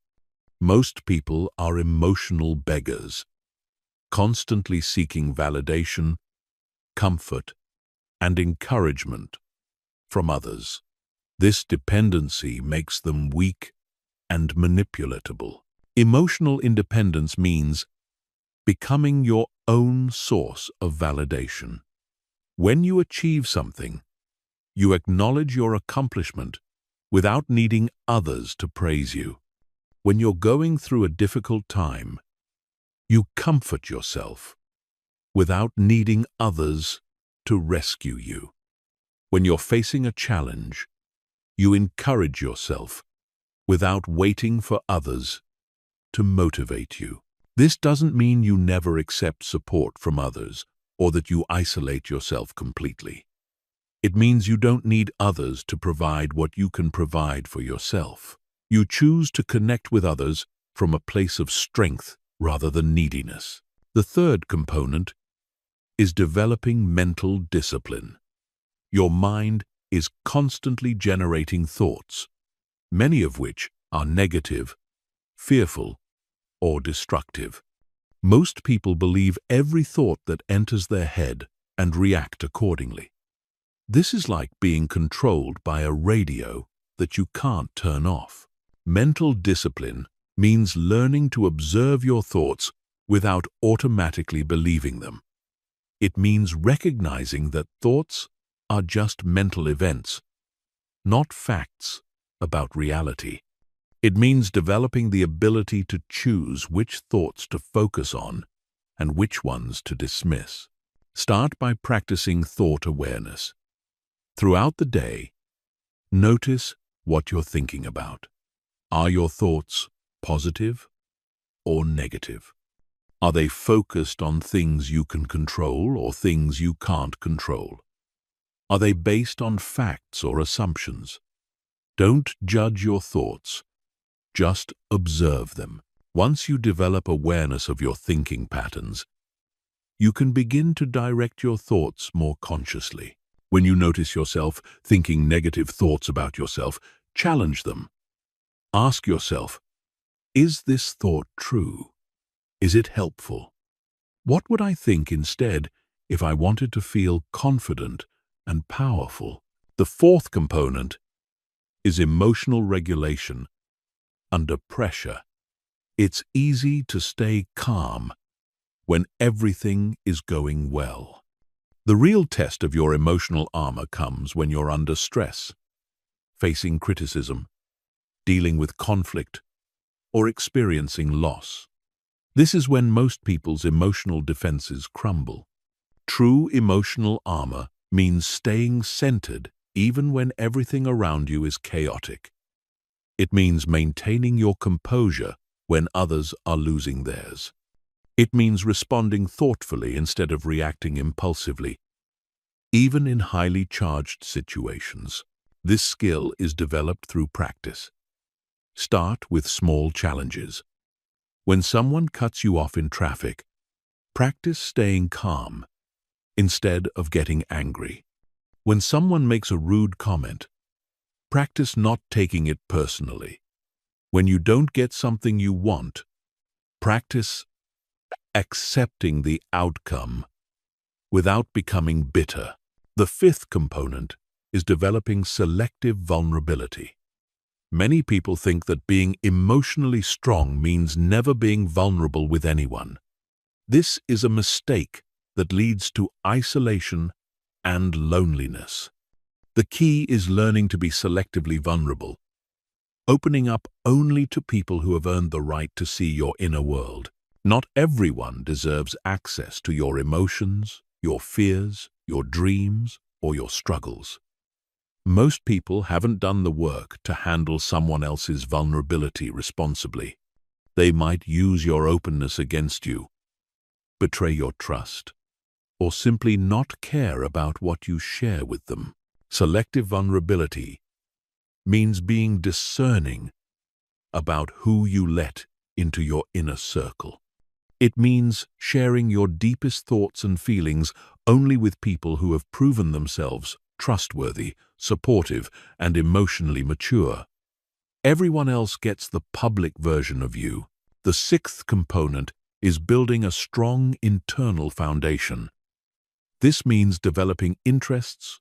Most people are emotional beggars, constantly seeking validation, comfort, and encouragement from others. This dependency makes them weak and manipulatable. Emotional independence means becoming your own source of validation. When you achieve something, you acknowledge your accomplishment without needing others to praise you. When you're going through a difficult time, you comfort yourself without needing others to rescue you. When you're facing a challenge, you encourage yourself without waiting for others to motivate you. This doesn't mean you never accept support from others or that you isolate yourself completely. It means you don't need others to provide what you can provide for yourself. You choose to connect with others from a place of strength rather than neediness. The third component is developing mental discipline. Your mind is constantly generating thoughts, many of which are negative, fearful, or destructive. Most people believe every thought that enters their head and react accordingly. This is like being controlled by a radio that you can't turn off. Mental discipline means learning to observe your thoughts without automatically believing them. It means recognizing that thoughts are just mental events, not facts about reality. It means developing the ability to choose which thoughts to focus on and which ones to dismiss. Start by practicing thought awareness. Throughout the day, notice what you're thinking about. Are your thoughts positive or negative? Are they focused on things you can control or things you can't control? Are they based on facts or assumptions? Don't judge your thoughts. Just observe them. Once you develop awareness of your thinking patterns, you can begin to direct your thoughts more consciously. When you notice yourself thinking negative thoughts about yourself, challenge them. Ask yourself, is this thought true? Is it helpful? What would I think instead if I wanted to feel confident and powerful? The fourth component is emotional regulation under pressure. It's easy to stay calm when everything is going well. The real test of your emotional armor comes when you're under stress, facing criticism, dealing with conflict, or experiencing loss. This is when most people's emotional defenses crumble. True emotional armor means staying centered even when everything around you is chaotic. It means maintaining your composure when others are losing theirs. It means responding thoughtfully instead of reacting impulsively, even in highly charged situations. This skill is developed through practice. Start with small challenges. When someone cuts you off in traffic, practice staying calm instead of getting angry. When someone makes a rude comment, practice not taking it personally. When you don't get something you want, practice accepting the outcome without becoming bitter. The fifth component is developing selective vulnerability. Many people think that being emotionally strong means never being vulnerable with anyone. This is a mistake that leads to isolation and loneliness. The key is learning to be selectively vulnerable, opening up only to people who have earned the right to see your inner world. Not everyone deserves access to your emotions, your fears, your dreams, or your struggles. Most people haven't done the work to handle someone else's vulnerability responsibly. They might use your openness against you, betray your trust, or simply not care about what you share with them. Selective vulnerability means being discerning about who you let into your inner circle. It means sharing your deepest thoughts and feelings only with people who have proven themselves trustworthy, supportive, and emotionally mature. Everyone else gets the public version of you. The sixth component is building a strong internal foundation. This means developing interests,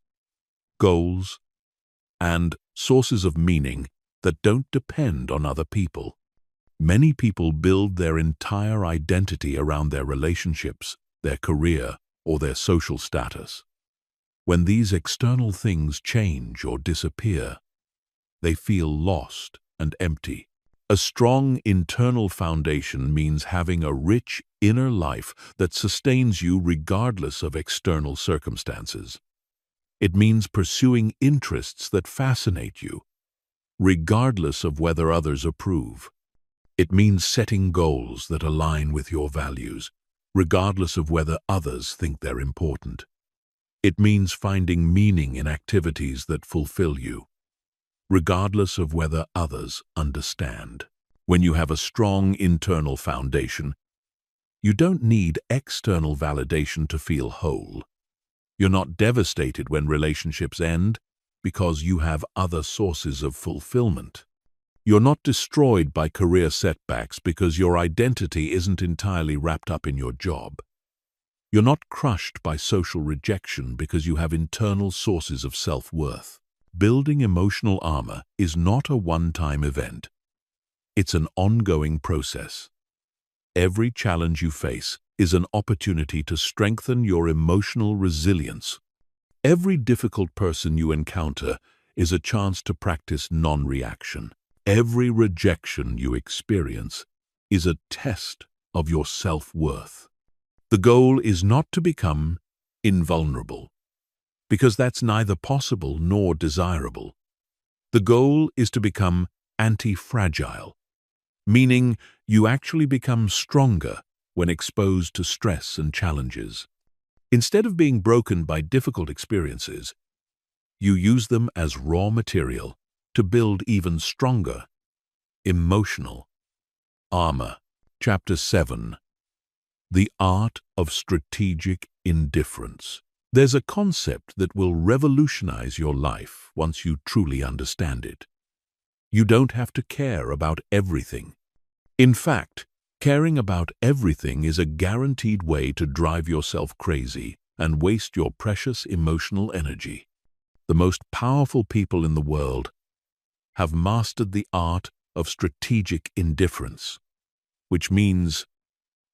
goals, and sources of meaning that don't depend on other people. Many people build their entire identity around their relationships, their career, or their social status. When these external things change or disappear, they feel lost and empty. A strong internal foundation means having a rich inner life that sustains you regardless of external circumstances. It means pursuing interests that fascinate you, regardless of whether others approve. It means setting goals that align with your values, regardless of whether others think they're important. It means finding meaning in activities that fulfill you, regardless of whether others understand. When you have a strong internal foundation, you don't need external validation to feel whole. You're not devastated when relationships end because you have other sources of fulfillment. You're not destroyed by career setbacks because your identity isn't entirely wrapped up in your job. You're not crushed by social rejection because you have internal sources of self-worth. Building emotional armor is not a one-time event. It's an ongoing process. Every challenge you face is an opportunity to strengthen your emotional resilience. Every difficult person you encounter is a chance to practice non-reaction. Every rejection you experience is a test of your self-worth. The goal is not to become invulnerable, because that's neither possible nor desirable. The goal is to become anti-fragile, meaning you actually become stronger when exposed to stress and challenges. Instead of being broken by difficult experiences, you use them as raw material to build even stronger emotional armor. Chapter 7. The Art of Strategic Indifference. There's a concept that will revolutionize your life once you truly understand it. You don't have to care about everything. In fact, caring about everything is a guaranteed way to drive yourself crazy and waste your precious emotional energy. The most powerful people in the world have mastered the art of strategic indifference, which means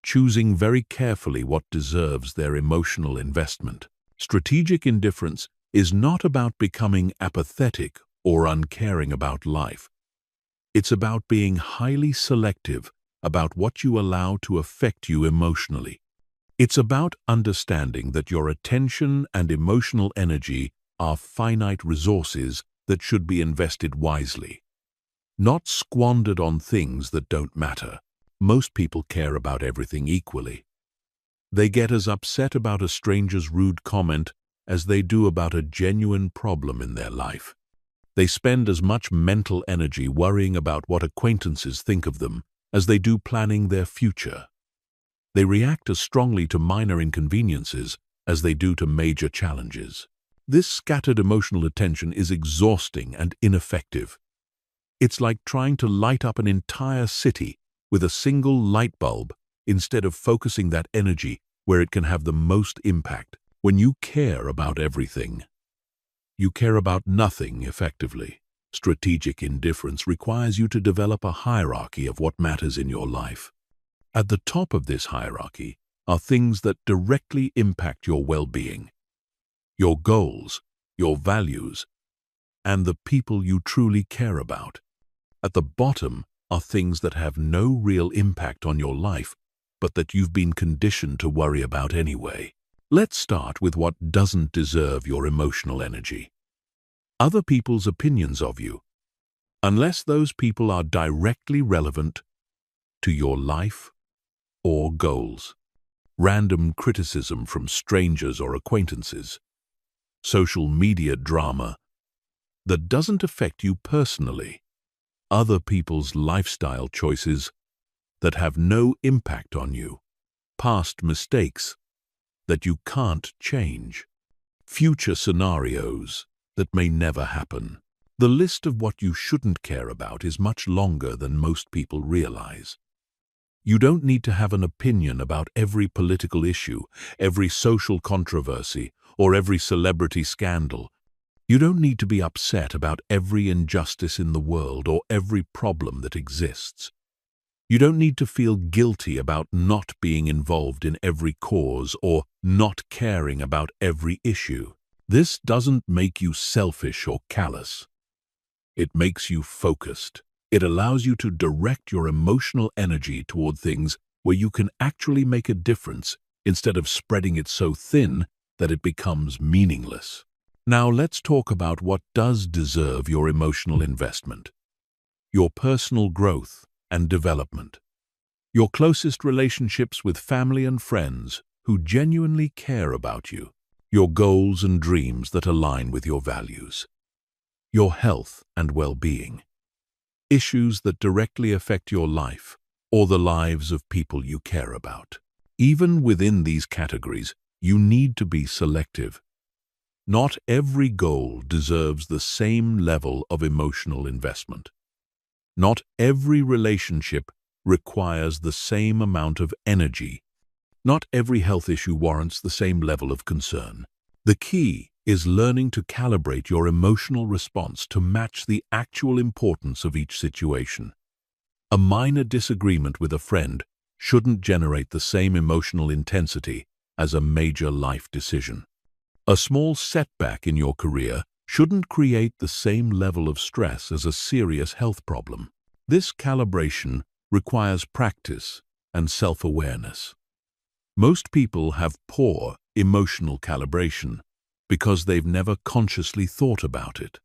choosing very carefully what deserves their emotional investment. Strategic indifference is not about becoming apathetic or uncaring about life. It's about being highly selective about what you allow to affect you emotionally. It's about understanding that your attention and emotional energy are finite resources that should be invested wisely, not squandered on things that don't matter. Most people care about everything equally. They get as upset about a stranger's rude comment as they do about a genuine problem in their life. They spend as much mental energy worrying about what acquaintances think of them as they do planning their future. They react as strongly to minor inconveniences as they do to major challenges. This scattered emotional attention is exhausting and ineffective. It's like trying to light up an entire city with a single light bulb instead of focusing that energy where it can have the most impact. When you care about everything, you care about nothing effectively. Strategic indifference requires you to develop a hierarchy of what matters in your life. At the top of this hierarchy are things that directly impact your well-being, your goals, your values, and the people you truly care about. At the bottom are things that have no real impact on your life, but that you've been conditioned to worry about anyway. Let's start with what doesn't deserve your emotional energy. Other people's opinions of you, unless those people are directly relevant to your life or goals. Random criticism from strangers or acquaintances. Social media drama that doesn't affect you personally. Other people's lifestyle choices that have no impact on you. Past mistakes that you can't change. Future scenarios that may never happen. The list of what you shouldn't care about is much longer than most people realize. You don't need to have an opinion about every political issue, every social controversy, or every celebrity scandal. You don't need to be upset about every injustice in the world or every problem that exists. You don't need to feel guilty about not being involved in every cause or not caring about every issue. This doesn't make you selfish or callous. It makes you focused. It allows you to direct your emotional energy toward things where you can actually make a difference instead of spreading it so thin that it becomes meaningless. Now let's talk about what does deserve your emotional investment. Your personal growth and development. Your closest relationships with family and friends who genuinely care about you. Your goals and dreams that align with your values. Your health and well-being. Issues that directly affect your life or the lives of people you care about. Even within these categories, you need to be selective. Not every goal deserves the same level of emotional investment. Not every relationship requires the same amount of energy. Not every health issue warrants the same level of concern. The key is learning to calibrate your emotional response to match the actual importance of each situation. A minor disagreement with a friend shouldn't generate the same emotional intensity as a major life decision. A small setback in your career shouldn't create the same level of stress as a serious health problem. This calibration requires practice and self-awareness. Most people have poor emotional calibration because they've never consciously thought about it.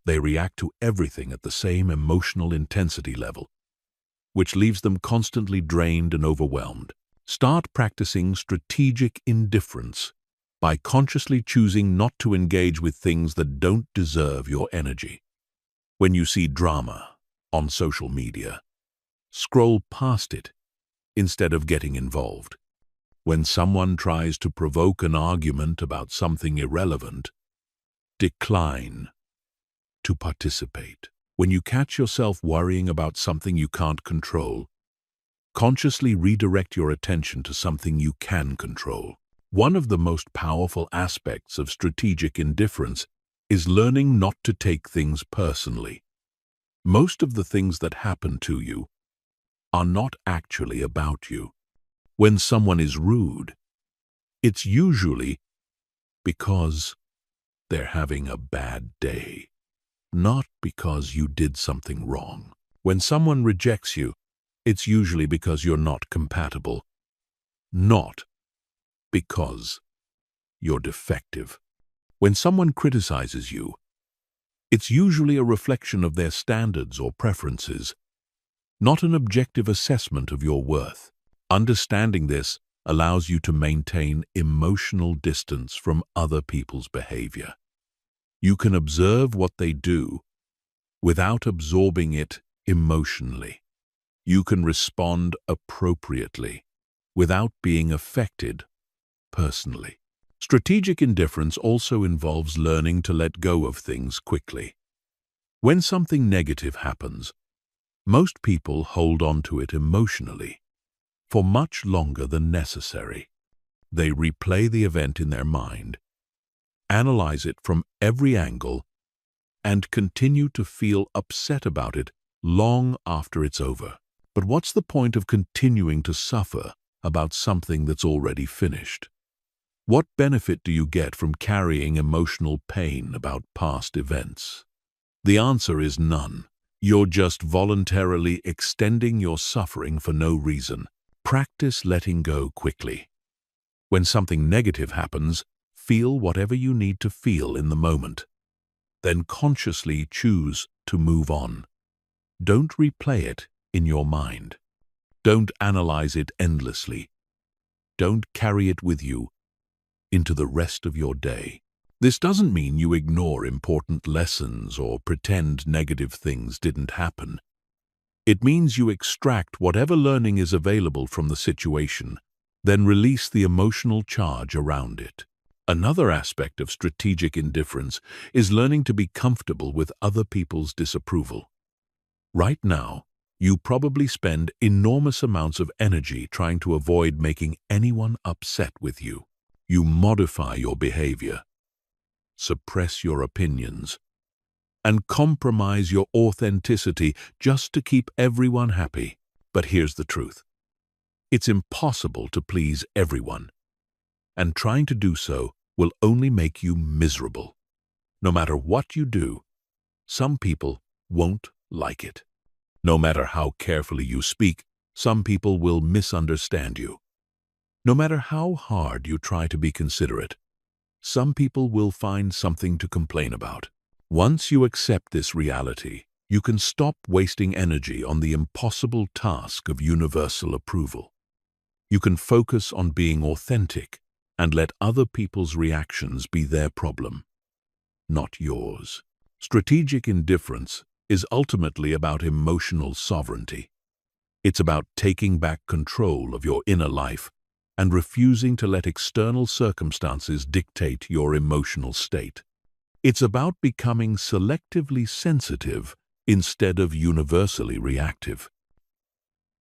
They react to everything at the same emotional intensity level, which leaves them constantly drained and overwhelmed. Start practicing strategic indifference by consciously choosing not to engage with things that don't deserve your energy. When you see drama on social media, scroll past it instead of getting involved. When someone tries to provoke an argument about something irrelevant, decline to participate. When you catch yourself worrying about something you can't control, consciously redirect your attention to something you can control. One of the most powerful aspects of strategic indifference is learning not to take things personally. Most of the things that happen to you are not actually about you. When someone is rude, it's usually because they're having a bad day, not because you did something wrong. When someone rejects you, it's usually because you're not compatible, not because you're defective. When someone criticizes you, it's usually a reflection of their standards or preferences, not an objective assessment of your worth. Understanding this allows you to maintain emotional distance from other people's behavior. You can observe what they do without absorbing it emotionally. You can respond appropriately without being affected personally. Strategic indifference also involves learning to let go of things quickly. When something negative happens, most people hold on to it emotionally for much longer than necessary. They replay the event in their mind, analyze it from every angle, and continue to feel upset about it long after it's over. But what's the point of continuing to suffer about something that's already finished? What benefit do you get from carrying emotional pain about past events? The answer is none. You're just voluntarily extending your suffering for no reason. Practice letting go quickly. When something negative happens, feel whatever you need to feel in the moment. Then consciously choose to move on. Don't replay it in your mind. Don't analyze it endlessly. Don't carry it with you into the rest of your day. This doesn't mean you ignore important lessons or pretend negative things didn't happen. It means you extract whatever learning is available from the situation, then release the emotional charge around it. Another aspect of strategic indifference is learning to be comfortable with other people's disapproval. Right now, you probably spend enormous amounts of energy trying to avoid making anyone upset with you. You modify your behavior, suppress your opinions, and compromise your authenticity just to keep everyone happy. But here's the truth. It's impossible to please everyone, and trying to do so will only make you miserable. No matter what you do, some people won't like it. No matter how carefully you speak, some people will misunderstand you. No matter how hard you try to be considerate, some people will find something to complain about. Once you accept this reality, you can stop wasting energy on the impossible task of universal approval. You can focus on being authentic and let other people's reactions be their problem, not yours. Strategic indifference is ultimately about emotional sovereignty. It's about taking back control of your inner life and refusing to let external circumstances dictate your emotional state. It's about becoming selectively sensitive instead of universally reactive.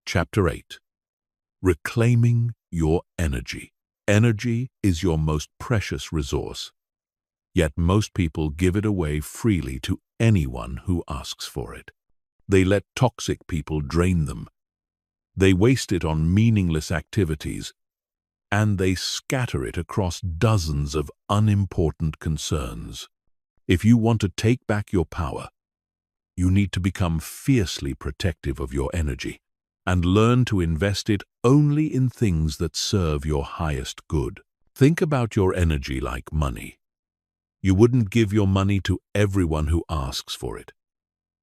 Chapter 8. Reclaiming your energy. Energy is your most precious resource, yet most people give it away freely to anyone who asks for it. They let toxic people drain them. They waste it on meaningless activities, and they scatter it across dozens of unimportant concerns. If you want to take back your power, you need to become fiercely protective of your energy and learn to invest it only in things that serve your highest good. Think about your energy like money. You wouldn't give your money to everyone who asks for it,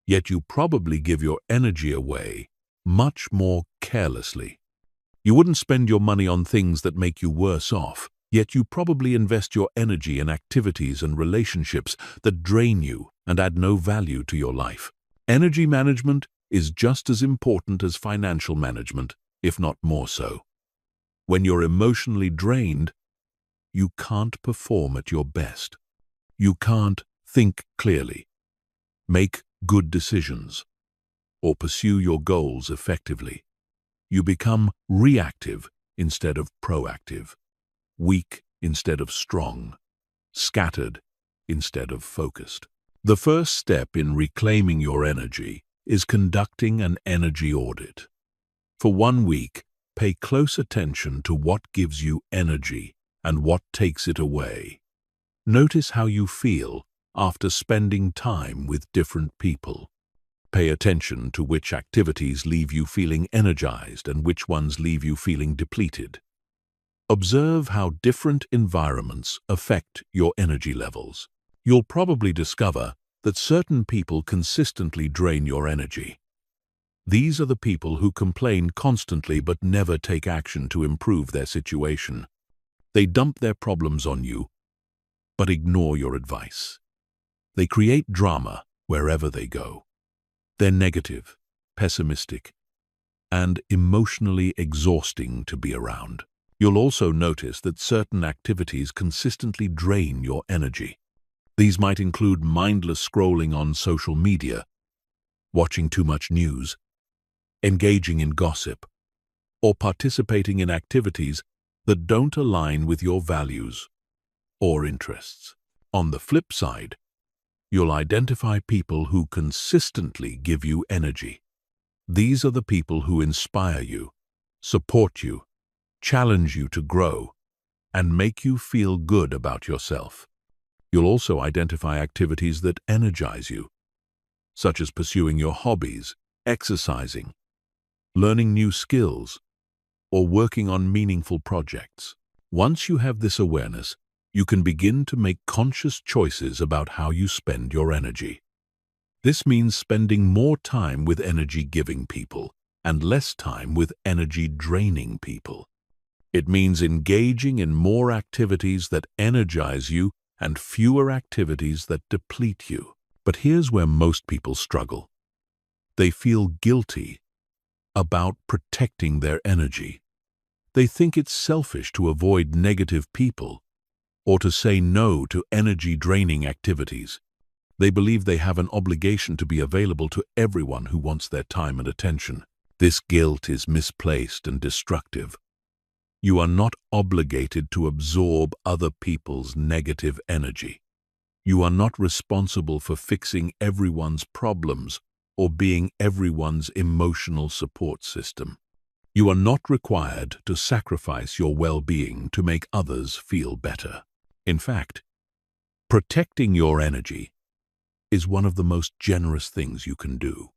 yet you probably give your energy away much more carelessly. You wouldn't spend your money on things that make you worse off, yet you probably invest your energy in activities and relationships that drain you and add no value to your life. Energy management is just as important as financial management, if not more so. When you're emotionally drained, you can't perform at your best. You can't think clearly, make good decisions, or pursue your goals effectively. You become reactive instead of proactive, weak instead of strong, scattered instead of focused. The first step in reclaiming your energy is conducting an energy audit. For 1 week, pay close attention to what gives you energy and what takes it away. Notice how you feel after spending time with different people. Pay attention to which activities leave you feeling energized and which ones leave you feeling depleted. Observe how different environments affect your energy levels. You'll probably discover that certain people consistently drain your energy. These are the people who complain constantly but never take action to improve their situation. They dump their problems on you, but ignore your advice. They create drama wherever they go. They're negative, pessimistic, and emotionally exhausting to be around. You'll also notice that certain activities consistently drain your energy. These might include mindless scrolling on social media, watching too much news, engaging in gossip, or participating in activities that don't align with your values or interests. On the flip side, you'll identify people who consistently give you energy. These are the people who inspire you, support you, challenge you to grow, and make you feel good about yourself. You'll also identify activities that energize you, such as pursuing your hobbies, exercising, learning new skills, or working on meaningful projects. Once you have this awareness, you can begin to make conscious choices about how you spend your energy. This means spending more time with energy-giving people and less time with energy-draining people. It means engaging in more activities that energize you and fewer activities that deplete you. But here's where most people struggle. They feel guilty about protecting their energy. They think it's selfish to avoid negative people or to say no to energy-draining activities. They believe they have an obligation to be available to everyone who wants their time and attention. This guilt is misplaced and destructive. You are not obligated to absorb other people's negative energy. You are not responsible for fixing everyone's problems or being everyone's emotional support system. You are not required to sacrifice your well-being to make others feel better. In fact, protecting your energy is one of the most generous things you can do,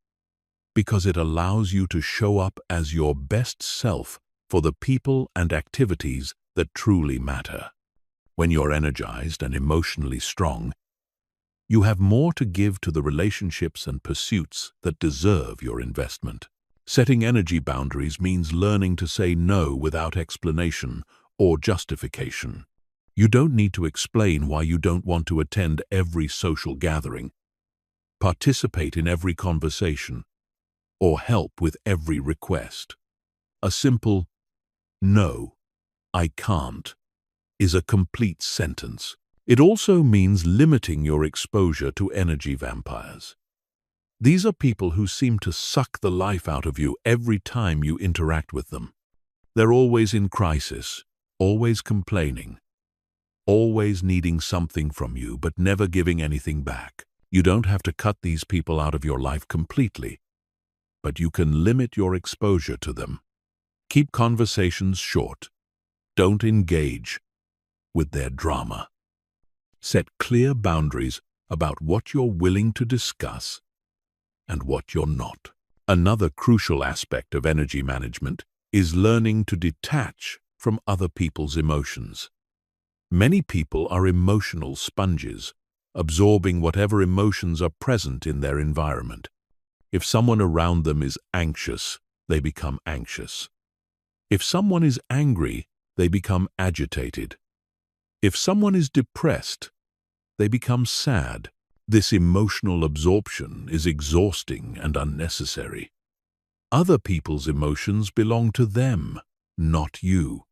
because it allows you to show up as your best self for the people and activities that truly matter. When you're energized and emotionally strong, you have more to give to the relationships and pursuits that deserve your investment. Setting energy boundaries means learning to say no without explanation or justification. You don't need to explain why you don't want to attend every social gathering, participate in every conversation, or help with every request. A simple, "No, I can't," is a complete sentence. It also means limiting your exposure to energy vampires. These are people who seem to suck the life out of you every time you interact with them. They're always in crisis, always complaining, always needing something from you but never giving anything back. You don't have to cut these people out of your life completely, but you can limit your exposure to them. Keep conversations short. Don't engage with their drama. Set clear boundaries about what you're willing to discuss and what you're not. Another crucial aspect of energy management is learning to detach from other people's emotions. Many people are emotional sponges, absorbing whatever emotions are present in their environment. If someone around them is anxious, they become anxious. If someone is angry, they become agitated. If someone is depressed, they become sad. This emotional absorption is exhausting and unnecessary. Other people's emotions belong to them, not you.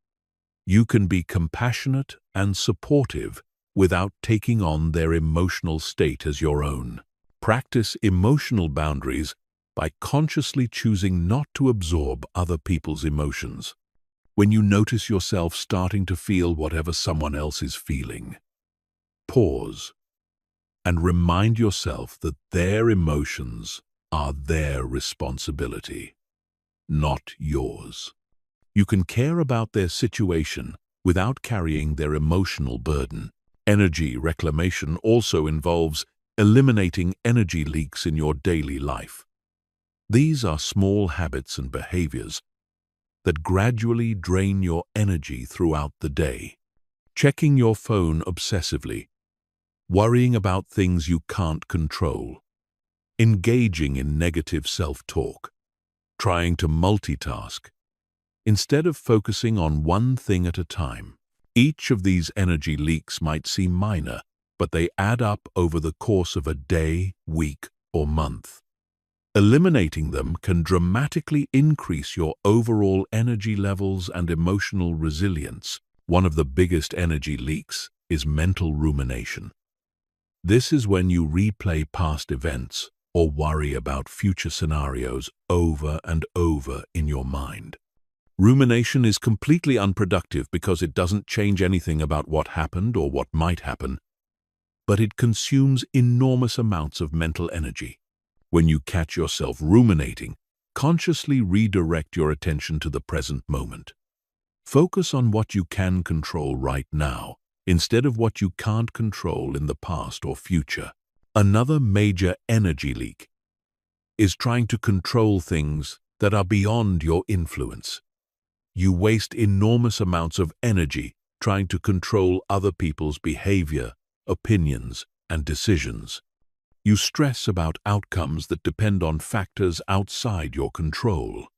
You can be compassionate and supportive without taking on their emotional state as your own. Practice emotional boundaries by consciously choosing not to absorb other people's emotions. When you notice yourself starting to feel whatever someone else is feeling, pause and remind yourself that their emotions are their responsibility, not yours. You can care about their situation without carrying their emotional burden. Energy reclamation also involves eliminating energy leaks in your daily life. These are small habits and behaviors that gradually drain your energy throughout the day. Checking your phone obsessively, worrying about things you can't control, engaging in negative self-talk, trying to multitask, instead of focusing on one thing at a time. Each of these energy leaks might seem minor, but they add up over the course of a day, week, or month. Eliminating them can dramatically increase your overall energy levels and emotional resilience. One of the biggest energy leaks is mental rumination. This is when you replay past events or worry about future scenarios over and over in your mind. Rumination is completely unproductive because it doesn't change anything about what happened or what might happen, but it consumes enormous amounts of mental energy. When you catch yourself ruminating, consciously redirect your attention to the present moment. Focus on what you can control right now, instead of what you can't control in the past or future. Another major energy leak is trying to control things that are beyond your influence. You waste enormous amounts of energy trying to control other people's behavior, opinions, and decisions. You stress about outcomes that depend on factors outside your control.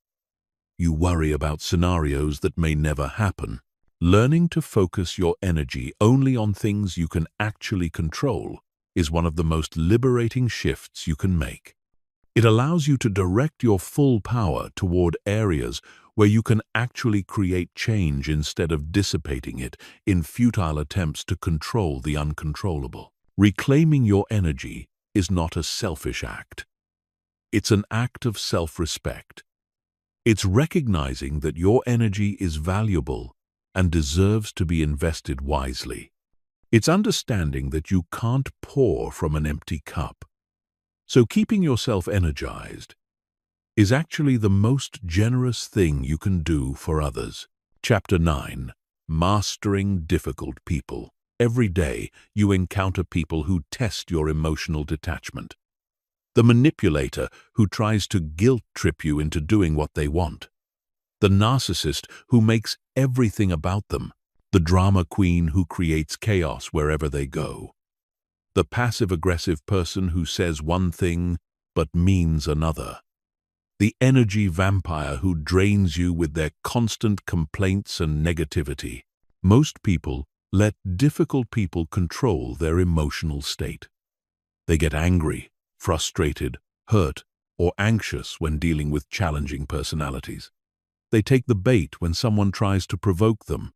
You worry about scenarios that may never happen. Learning to focus your energy only on things you can actually control is one of the most liberating shifts you can make. It allows you to direct your full power toward areas where you can actually create change instead of dissipating it in futile attempts to control the uncontrollable. Reclaiming your energy is not a selfish act. It's an act of self-respect. It's recognizing that your energy is valuable and deserves to be invested wisely. It's understanding that you can't pour from an empty cup. So keeping yourself energized is actually the most generous thing you can do for others. Chapter 9. Mastering Difficult People. Every day, you encounter people who test your emotional detachment. The manipulator who tries to guilt-trip you into doing what they want. The narcissist who makes everything about them. The drama queen who creates chaos wherever they go. The passive-aggressive person who says one thing but means another. The energy vampire who drains you with their constant complaints and negativity. Most people let difficult people control their emotional state. They get angry, frustrated, hurt, or anxious when dealing with challenging personalities. They take the bait when someone tries to provoke them.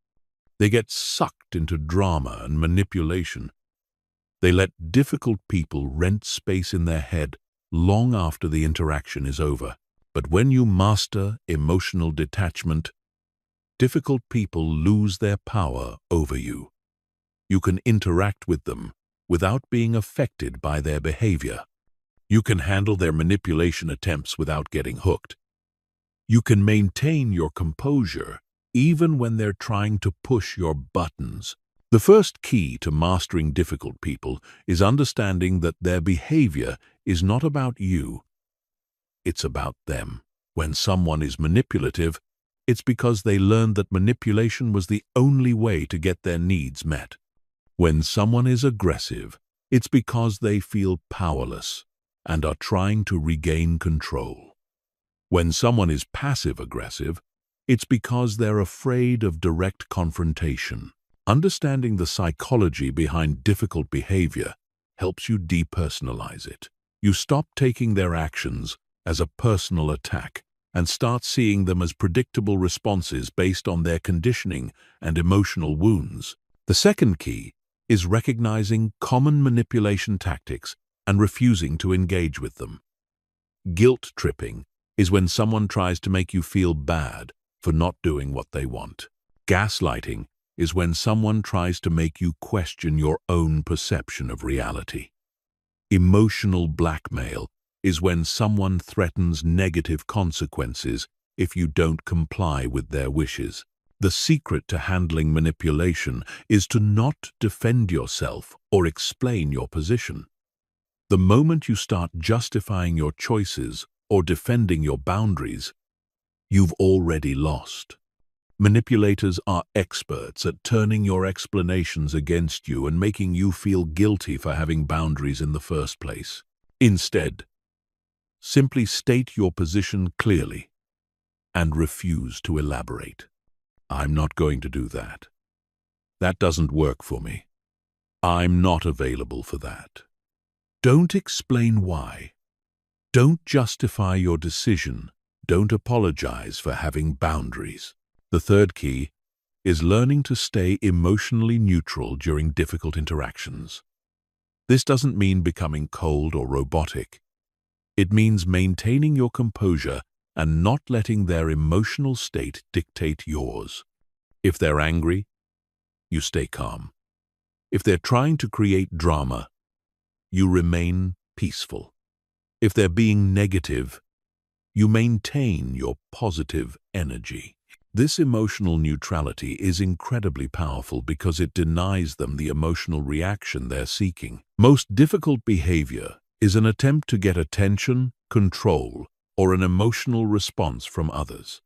They get sucked into drama and manipulation. They let difficult people rent space in their head long after the interaction is over. But when you master emotional detachment, difficult people lose their power over you. You can interact with them without being affected by their behavior. You can handle their manipulation attempts without getting hooked. You can maintain your composure even when they're trying to push your buttons. The first key to mastering difficult people is understanding that their behavior is not about you. It's about them. When someone is manipulative, it's because they learned that manipulation was the only way to get their needs met. When someone is aggressive, it's because they feel powerless and are trying to regain control. When someone is passive-aggressive, it's because they're afraid of direct confrontation. Understanding the psychology behind difficult behavior helps you depersonalize it. You stop taking their actions as a personal attack and start seeing them as predictable responses based on their conditioning and emotional wounds. The second key is recognizing common manipulation tactics and refusing to engage with them. Guilt tripping is when someone tries to make you feel bad for not doing what they want. Gaslighting is when someone tries to make you question your own perception of reality. Emotional blackmail is when someone threatens negative consequences if you don't comply with their wishes. The secret to handling manipulation is to not defend yourself or explain your position. The moment you start justifying your choices or defending your boundaries, you've already lost. Manipulators are experts at turning your explanations against you and making you feel guilty for having boundaries in the first place. Instead, simply state your position clearly and refuse to elaborate. I'm not going to do that. That doesn't work for me. I'm not available for that. Don't explain why. Don't justify your decision. Don't apologize for having boundaries. The third key is learning to stay emotionally neutral during difficult interactions. This doesn't mean becoming cold or robotic. It means maintaining your composure and not letting their emotional state dictate yours. If they're angry, you stay calm. If they're trying to create drama, you remain peaceful. If they're being negative, you maintain your positive energy. This emotional neutrality is incredibly powerful because it denies them the emotional reaction they're seeking. Most difficult behavior is an attempt to get attention, control, or an emotional response from others.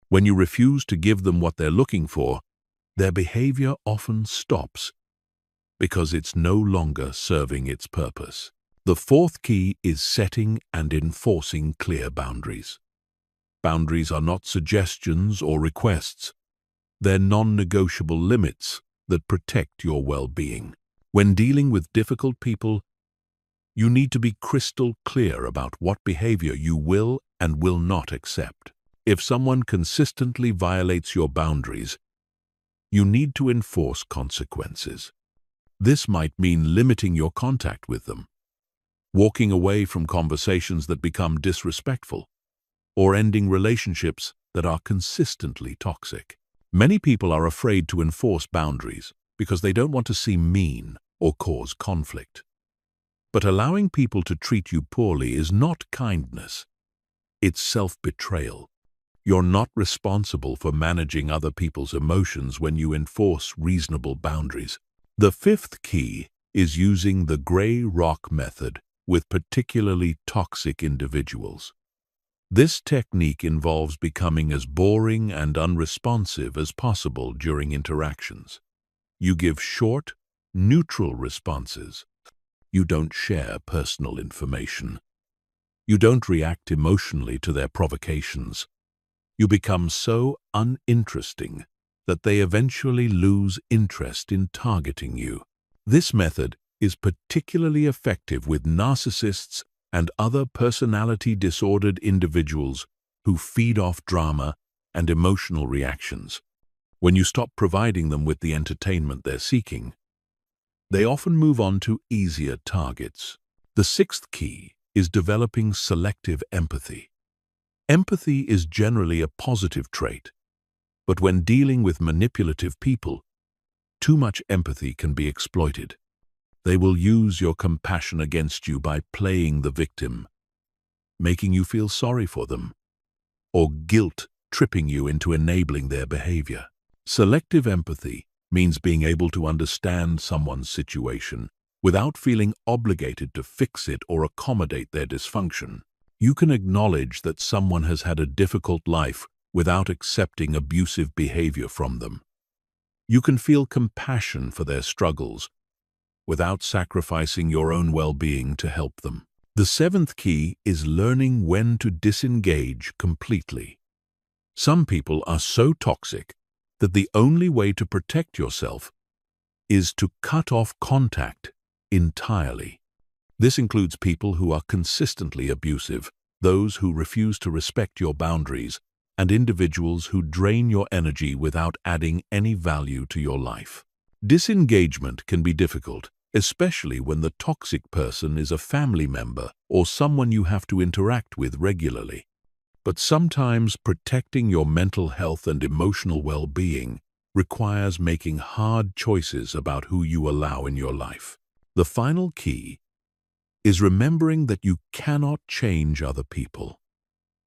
When you refuse to give them what they're looking for, their behavior often stops because it's no longer serving its purpose. The fourth key is setting and enforcing clear boundaries. Boundaries are not suggestions or requests. They're non-negotiable limits that protect your well-being. When dealing with difficult people, you need to be crystal clear about what behavior you will and will not accept. If someone consistently violates your boundaries, you need to enforce consequences. This might mean limiting your contact with them, walking away from conversations that become disrespectful, or ending relationships that are consistently toxic. Many people are afraid to enforce boundaries because they don't want to seem mean or cause conflict. But allowing people to treat you poorly is not kindness. It's self-betrayal. You're not responsible for managing other people's emotions when you enforce reasonable boundaries. The fifth key is using the gray rock method with particularly toxic individuals. This technique involves becoming as boring and unresponsive as possible during interactions. You give short, neutral responses. You don't share personal information. You don't react emotionally to their provocations. You become so uninteresting that they eventually lose interest in targeting you. This method is particularly effective with narcissists and other personality-disordered individuals who feed off drama and emotional reactions. When you stop providing them with the entertainment they're seeking, they often move on to easier targets. The sixth key is developing selective empathy. Empathy is generally a positive trait, but when dealing with manipulative people, too much empathy can be exploited. They will use your compassion against you by playing the victim, making you feel sorry for them, or guilt-tripping you into enabling their behavior. Selective empathy means being able to understand someone's situation without feeling obligated to fix it or accommodate their dysfunction. You can acknowledge that someone has had a difficult life without accepting abusive behavior from them. You can feel compassion for their struggles without sacrificing your own well-being to help them. The seventh key is learning when to disengage completely. Some people are so toxic that the only way to protect yourself is to cut off contact entirely. This includes people who are consistently abusive, those who refuse to respect your boundaries, and individuals who drain your energy without adding any value to your life. Disengagement can be difficult, especially when the toxic person is a family member or someone you have to interact with regularly. But sometimes protecting your mental health and emotional well-being requires making hard choices about who you allow in your life. The final key is remembering that you cannot change other people.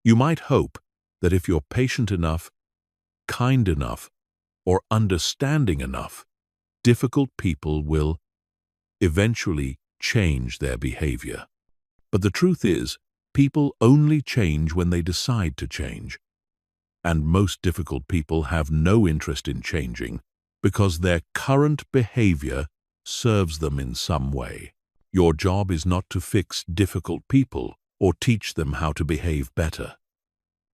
You might hope that if you're patient enough, kind enough, or understanding enough, difficult people will eventually change their behavior. But the truth is, people only change when they decide to change. And most difficult people have no interest in changing because their current behavior serves them in some way. Your job is not to fix difficult people or teach them how to behave better.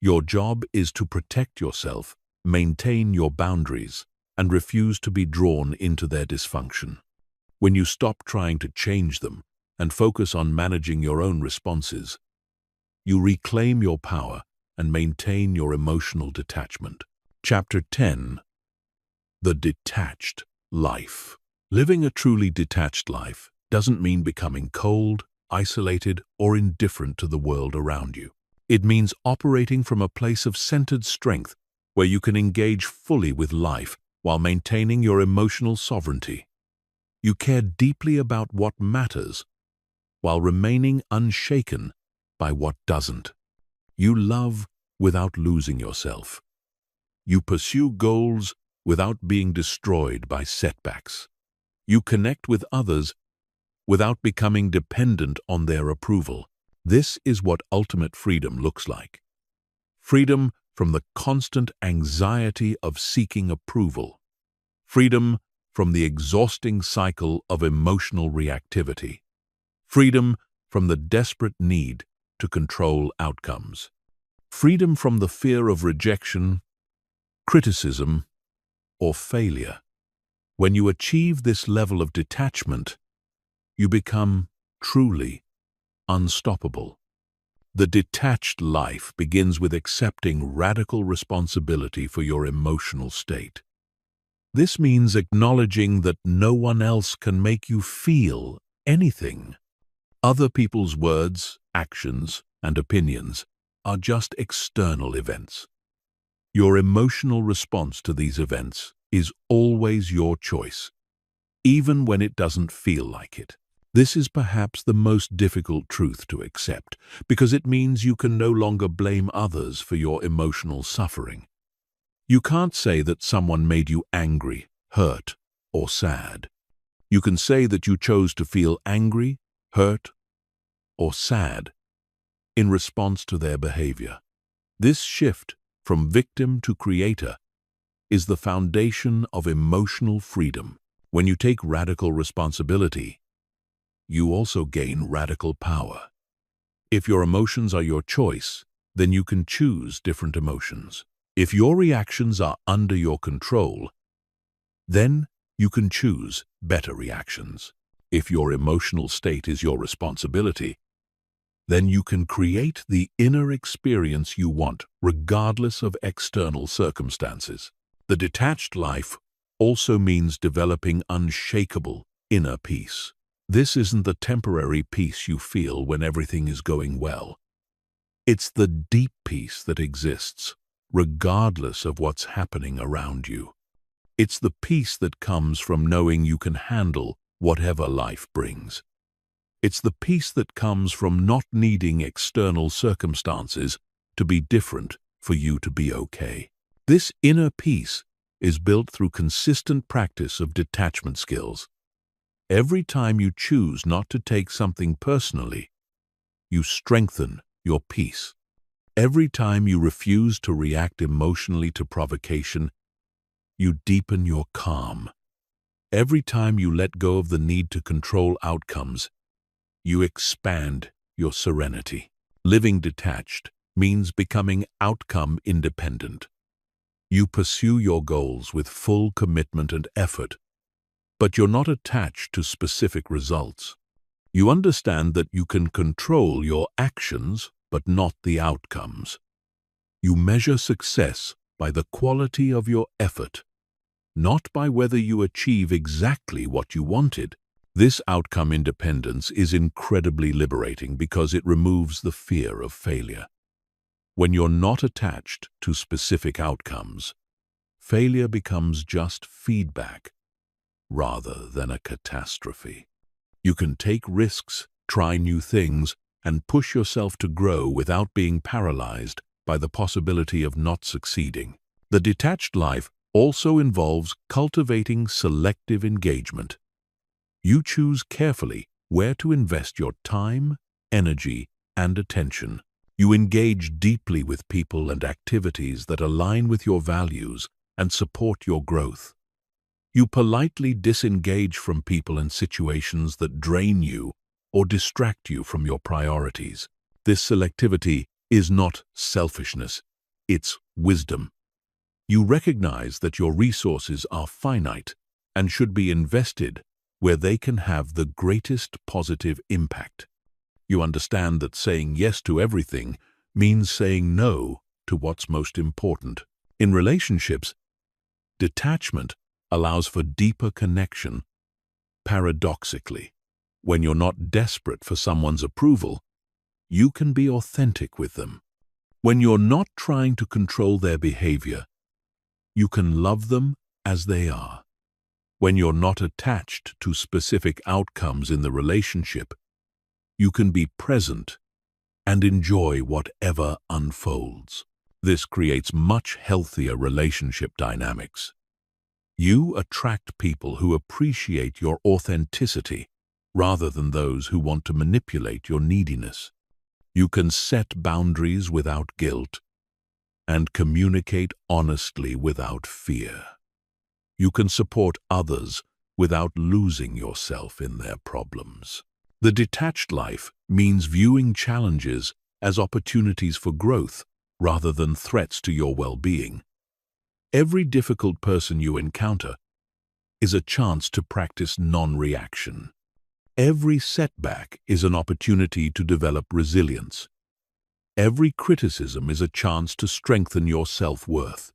Your job is to protect yourself, maintain your boundaries, and refuse to be drawn into their dysfunction. When you stop trying to change them and focus on managing your own responses, you reclaim your power and maintain your emotional detachment. Chapter 10. The Detached Life. Living a truly detached life doesn't mean becoming cold, isolated, or indifferent to the world around you. It means operating from a place of centered strength where you can engage fully with life while maintaining your emotional sovereignty. You care deeply about what matters while remaining unshaken by what doesn't. You love without losing yourself. You pursue goals without being destroyed by setbacks. You connect with others without becoming dependent on their approval. This is what ultimate freedom looks like. Freedom from the constant anxiety of seeking approval, freedom from the exhausting cycle of emotional reactivity, freedom from the desperate need to control outcomes, freedom from the fear of rejection, criticism, or failure. When you achieve this level of detachment, you become truly unstoppable. The detached life begins with accepting radical responsibility for your emotional state. This means acknowledging that no one else can make you feel anything. Other people's words, actions, and opinions are just external events. Your emotional response to these events is always your choice, even when it doesn't feel like it. This is perhaps the most difficult truth to accept, because it means you can no longer blame others for your emotional suffering. You can't say that someone made you angry, hurt, or sad. You can say that you chose to feel angry, hurt, or sad in response to their behavior. This shift from victim to creator is the foundation of emotional freedom. When you take radical responsibility, you also gain radical power. If your emotions are your choice, then you can choose different emotions. If your reactions are under your control, then you can choose better reactions. If your emotional state is your responsibility, then you can create the inner experience you want, regardless of external circumstances. The detached life also means developing unshakable inner peace. This isn't the temporary peace you feel when everything is going well. It's the deep peace that exists, regardless of what's happening around you. It's the peace that comes from knowing you can handle whatever life brings. It's the peace that comes from not needing external circumstances to be different for you to be okay. This inner peace is built through consistent practice of detachment skills. Every time you choose not to take something personally, you strengthen your peace. Every time you refuse to react emotionally to provocation, you deepen your calm. Every time you let go of the need to control outcomes, you expand your serenity. Living detached means becoming outcome independent. You pursue your goals with full commitment and effort, but you're not attached to specific results. You understand that you can control your actions, but not the outcomes. You measure success by the quality of your effort, not by whether you achieve exactly what you wanted. This outcome independence is incredibly liberating because it removes the fear of failure. When you're not attached to specific outcomes, failure becomes just feedback rather than a catastrophe. You can take risks, try new things, and push yourself to grow without being paralyzed by the possibility of not succeeding. The detached life also involves cultivating selective engagement. You choose carefully where to invest your time, energy, and attention. You engage deeply with people and activities that align with your values and support your growth. You politely disengage from people and situations that drain you or distract you from your priorities. This selectivity is not selfishness, it's wisdom. You recognize that your resources are finite and should be invested where they can have the greatest positive impact. You understand that saying yes to everything means saying no to what's most important. In relationships, detachment allows for deeper connection. Paradoxically, when you're not desperate for someone's approval, you can be authentic with them. When you're not trying to control their behavior, you can love them as they are. When you're not attached to specific outcomes in the relationship, you can be present and enjoy whatever unfolds. This creates much healthier relationship dynamics. You attract people who appreciate your authenticity rather than those who want to manipulate your neediness. You can set boundaries without guilt, and communicate honestly without fear. You can support others without losing yourself in their problems. The detached life means viewing challenges as opportunities for growth rather than threats to your well-being. Every difficult person you encounter is a chance to practice non-reaction. Every setback is an opportunity to develop resilience. Every criticism is a chance to strengthen your self-worth.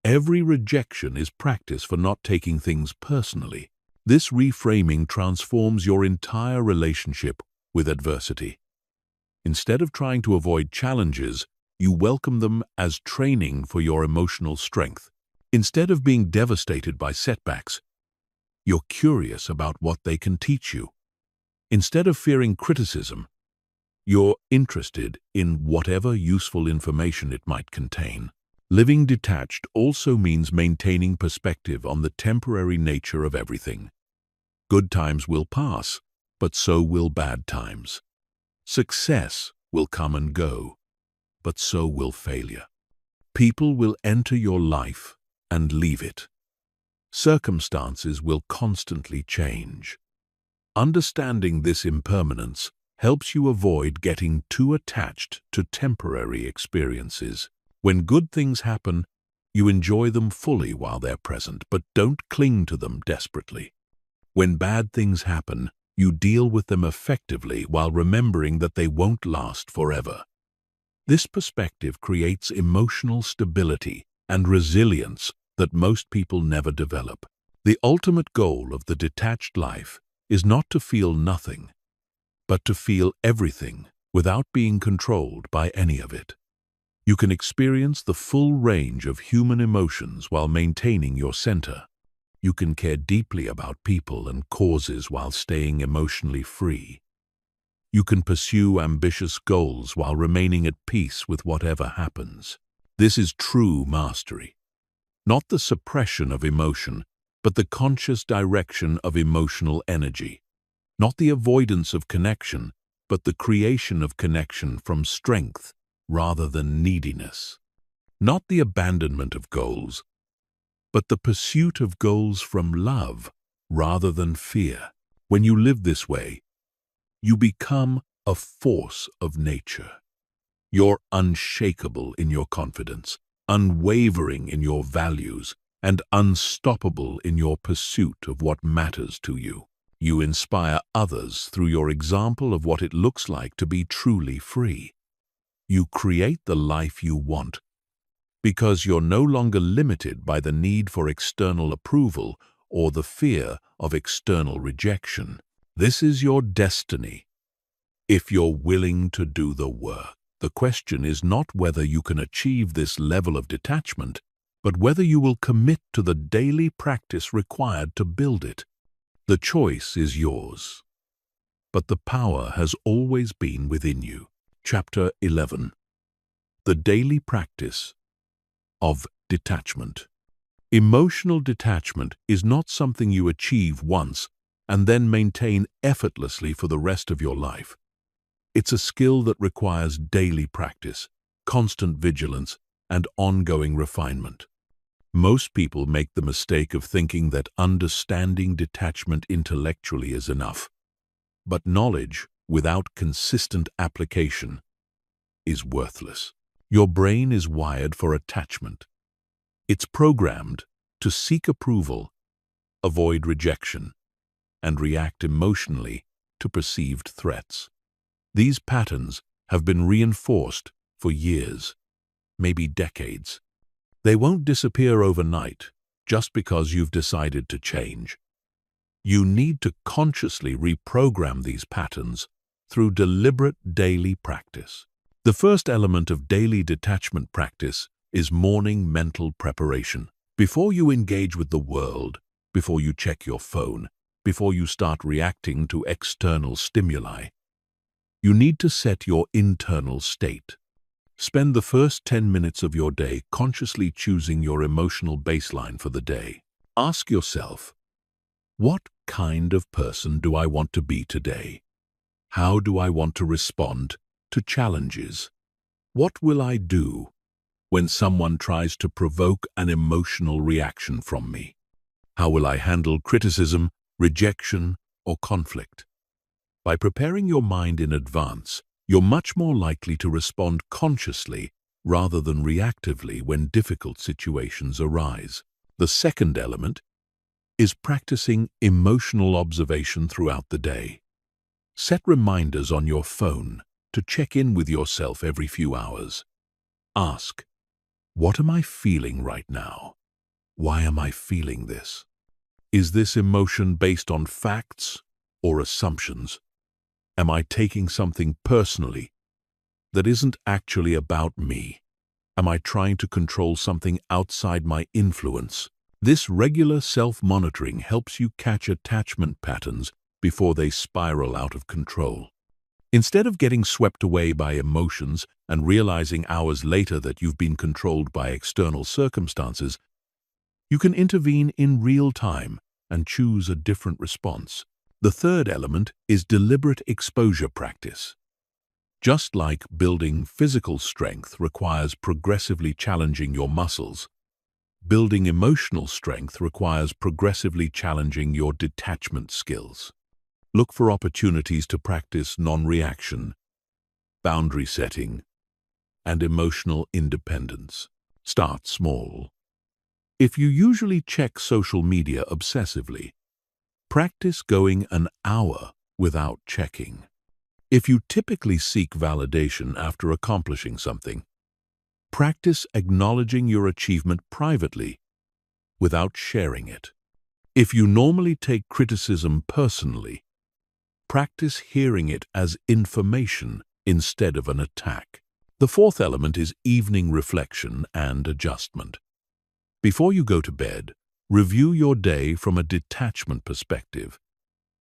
Every rejection is practice for not taking things personally. This reframing transforms your entire relationship with adversity. Instead of trying to avoid challenges, you welcome them as training for your emotional strength. Instead of being devastated by setbacks, you're curious about what they can teach you. Instead of fearing criticism, you're interested in whatever useful information it might contain. Living detached also means maintaining perspective on the temporary nature of everything. Good times will pass, but so will bad times. Success will come and go, but so will failure. People will enter your life and leave it. Circumstances will constantly change. Understanding this impermanence helps you avoid getting too attached to temporary experiences. When good things happen, you enjoy them fully while they're present, but don't cling to them desperately. When bad things happen, you deal with them effectively while remembering that they won't last forever. This perspective creates emotional stability and resilience that most people never develop. The ultimate goal of the detached life is not to feel nothing, but to feel everything without being controlled by any of it. You can experience the full range of human emotions while maintaining your center. You can care deeply about people and causes while staying emotionally free. You can pursue ambitious goals while remaining at peace with whatever happens. This is true mastery. Not the suppression of emotion, but the conscious direction of emotional energy. Not the avoidance of connection, but the creation of connection from strength rather than neediness. Not the abandonment of goals, but the pursuit of goals from love rather than fear. When you live this way, you become a force of nature. You're unshakable in your confidence, unwavering in your values, and unstoppable in your pursuit of what matters to you. You inspire others through your example of what it looks like to be truly free. You create the life you want because you're no longer limited by the need for external approval or the fear of external rejection. This is your destiny, if you're willing to do the work. The question is not whether you can achieve this level of detachment, but whether you will commit to the daily practice required to build it. The choice is yours, but the power has always been within you. Chapter 11. The Daily Practice of Detachment. Emotional detachment is not something you achieve once and then maintain effortlessly for the rest of your life. It's a skill that requires daily practice, constant vigilance, and ongoing refinement. Most people make the mistake of thinking that understanding detachment intellectually is enough. But knowledge without consistent application is worthless. Your brain is wired for attachment. It's programmed to seek approval, avoid rejection, and react emotionally to perceived threats. These patterns have been reinforced for years, maybe decades. They won't disappear overnight just because you've decided to change. You need to consciously reprogram these patterns through deliberate daily practice. The first element of daily detachment practice is morning mental preparation. Before you engage with the world, before you check your phone, before you start reacting to external stimuli, you need to set your internal state. Spend the first 10 minutes of your day consciously choosing your emotional baseline for the day. Ask yourself, what kind of person do I want to be today? How do I want to respond to challenges? What will I do when someone tries to provoke an emotional reaction from me? How will I handle criticism, rejection, or conflict? By preparing your mind in advance, you're much more likely to respond consciously rather than reactively when difficult situations arise. The second element is practicing emotional observation throughout the day. Set reminders on your phone to check in with yourself every few hours. Ask, what am I feeling right now? Why am I feeling this? Is this emotion based on facts or assumptions? Am I taking something personally that isn't actually about me? Am I trying to control something outside my influence? This regular self-monitoring helps you catch attachment patterns before they spiral out of control. Instead of getting swept away by emotions and realizing hours later that you've been controlled by external circumstances, you can intervene in real time and choose a different response. The third element is deliberate exposure practice. Just like building physical strength requires progressively challenging your muscles, building emotional strength requires progressively challenging your detachment skills. Look for opportunities to practice non-reaction, boundary setting, and emotional independence. Start small. If you usually check social media obsessively, practice going an hour without checking. If you typically seek validation after accomplishing something, practice acknowledging your achievement privately without sharing it. If you normally take criticism personally, practice hearing it as information instead of an attack. The fourth element is evening reflection and adjustment. Before you go to bed, review your day from a detachment perspective.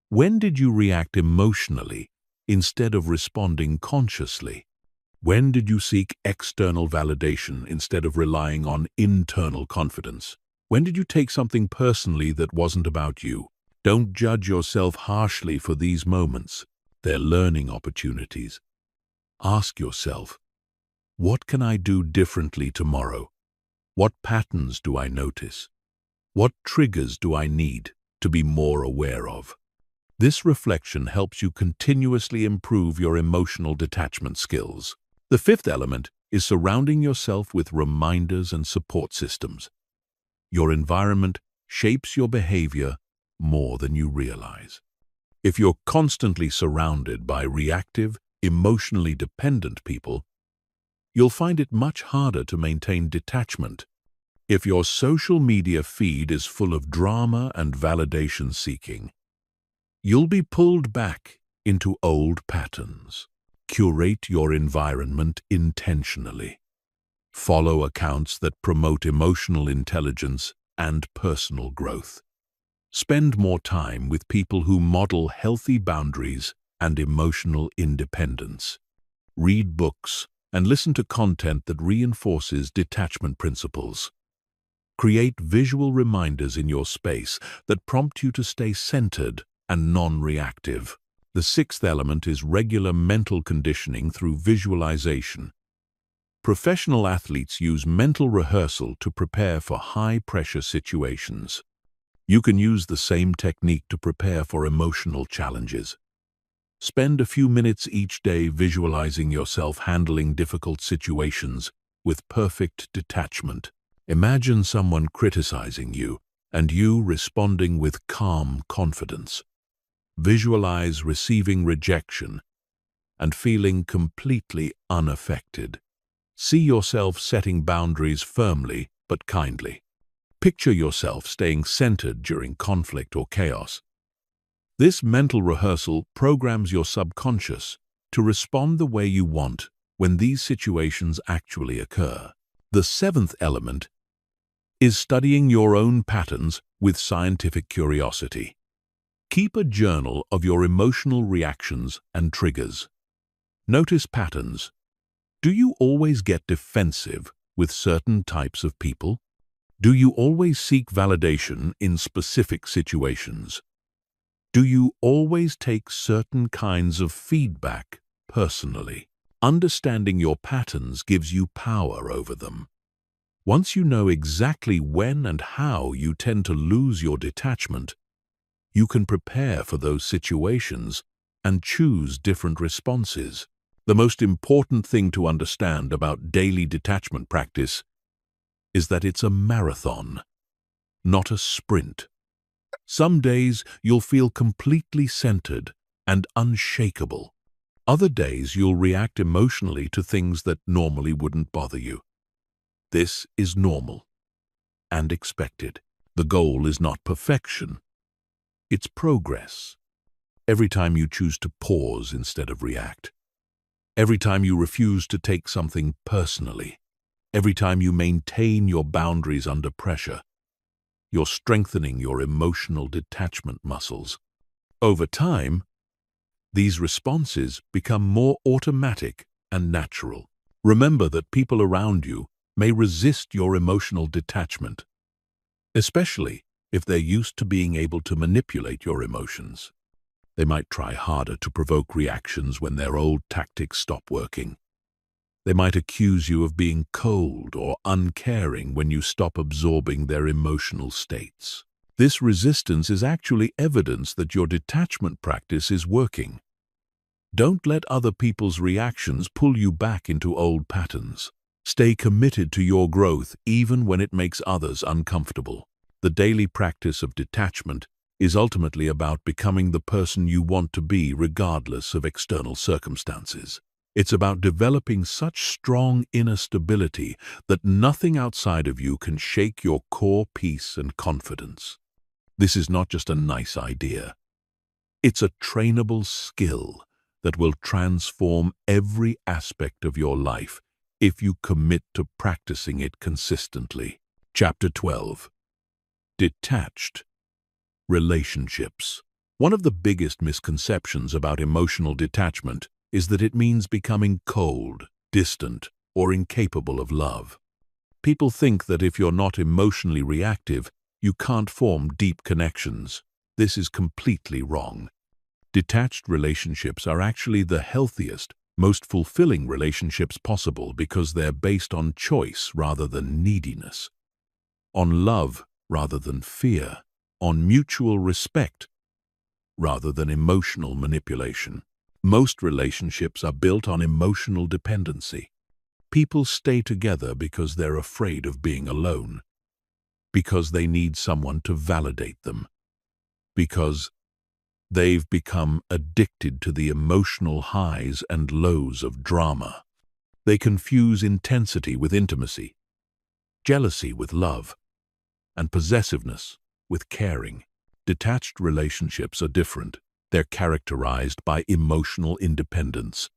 When did you react emotionally instead of responding consciously? When did you seek external validation instead of relying on internal confidence? When did you take something personally that wasn't about you? Don't judge yourself harshly for these moments. They're learning opportunities. Ask yourself, what can I do differently tomorrow? What patterns do I notice? What triggers do I need to be more aware of? This reflection helps you continuously improve your emotional detachment skills. The fifth element is surrounding yourself with reminders and support systems. Your environment shapes your behavior more than you realize. If you're constantly surrounded by reactive, emotionally dependent people, you'll find it much harder to maintain detachment. If your social media feed is full of drama and validation seeking, you'll be pulled back into old patterns. Curate your environment intentionally. Follow accounts that promote emotional intelligence and personal growth. Spend more time with people who model healthy boundaries and emotional independence. Read books and listen to content that reinforces detachment principles. Create visual reminders in your space that prompt you to stay centered and non-reactive. The sixth element is regular mental conditioning through visualization. Professional athletes use mental rehearsal to prepare for high-pressure situations. You can use the same technique to prepare for emotional challenges. Spend a few minutes each day visualizing yourself handling difficult situations with perfect detachment. Imagine someone criticizing you and you responding with calm confidence. Visualize receiving rejection and feeling completely unaffected. See yourself setting boundaries firmly but kindly. Picture yourself staying centered during conflict or chaos. This mental rehearsal programs your subconscious to respond the way you want when these situations actually occur. The seventh element is studying your own patterns with scientific curiosity. Keep a journal of your emotional reactions and triggers. Notice patterns. Do you always get defensive with certain types of people? Do you always seek validation in specific situations? Do you always take certain kinds of feedback personally? Understanding your patterns gives you power over them. Once you know exactly when and how you tend to lose your detachment, you can prepare for those situations and choose different responses. The most important thing to understand about daily detachment practice is that it's a marathon, not a sprint. Some days you'll feel completely centered and unshakable. Other days you'll react emotionally to things that normally wouldn't bother you. This is normal and expected. The goal is not perfection, it's progress. Every time you choose to pause instead of react, every time you refuse to take something personally, every time you maintain your boundaries under pressure, you're strengthening your emotional detachment muscles. Over time, these responses become more automatic and natural. Remember that people around you may resist your emotional detachment, especially if they're used to being able to manipulate your emotions. They might try harder to provoke reactions when their old tactics stop working. They might accuse you of being cold or uncaring when you stop absorbing their emotional states. This resistance is actually evidence that your detachment practice is working. Don't let other people's reactions pull you back into old patterns. Stay committed to your growth even when it makes others uncomfortable. The daily practice of detachment is ultimately about becoming the person you want to be regardless of external circumstances. It's about developing such strong inner stability that nothing outside of you can shake your core peace and confidence. This is not just a nice idea. It's a trainable skill that will transform every aspect of your life if you commit to practicing it consistently. Chapter 12. Detached relationships. One of the biggest misconceptions about emotional detachment is that it means becoming cold, distant, or incapable of love. People think that if you're not emotionally reactive, you can't form deep connections. This is completely wrong. Detached relationships are actually the healthiest, most fulfilling relationships possible because they're based on choice rather than neediness, on love rather than fear, on mutual respect rather than emotional manipulation. Most relationships are built on emotional dependency. People stay together because they're afraid of being alone, because they need someone to validate them, because they've become addicted to the emotional highs and lows of drama. They confuse intensity with intimacy, jealousy with love, and possessiveness with caring. Detached relationships are different. They're characterized by emotional independence,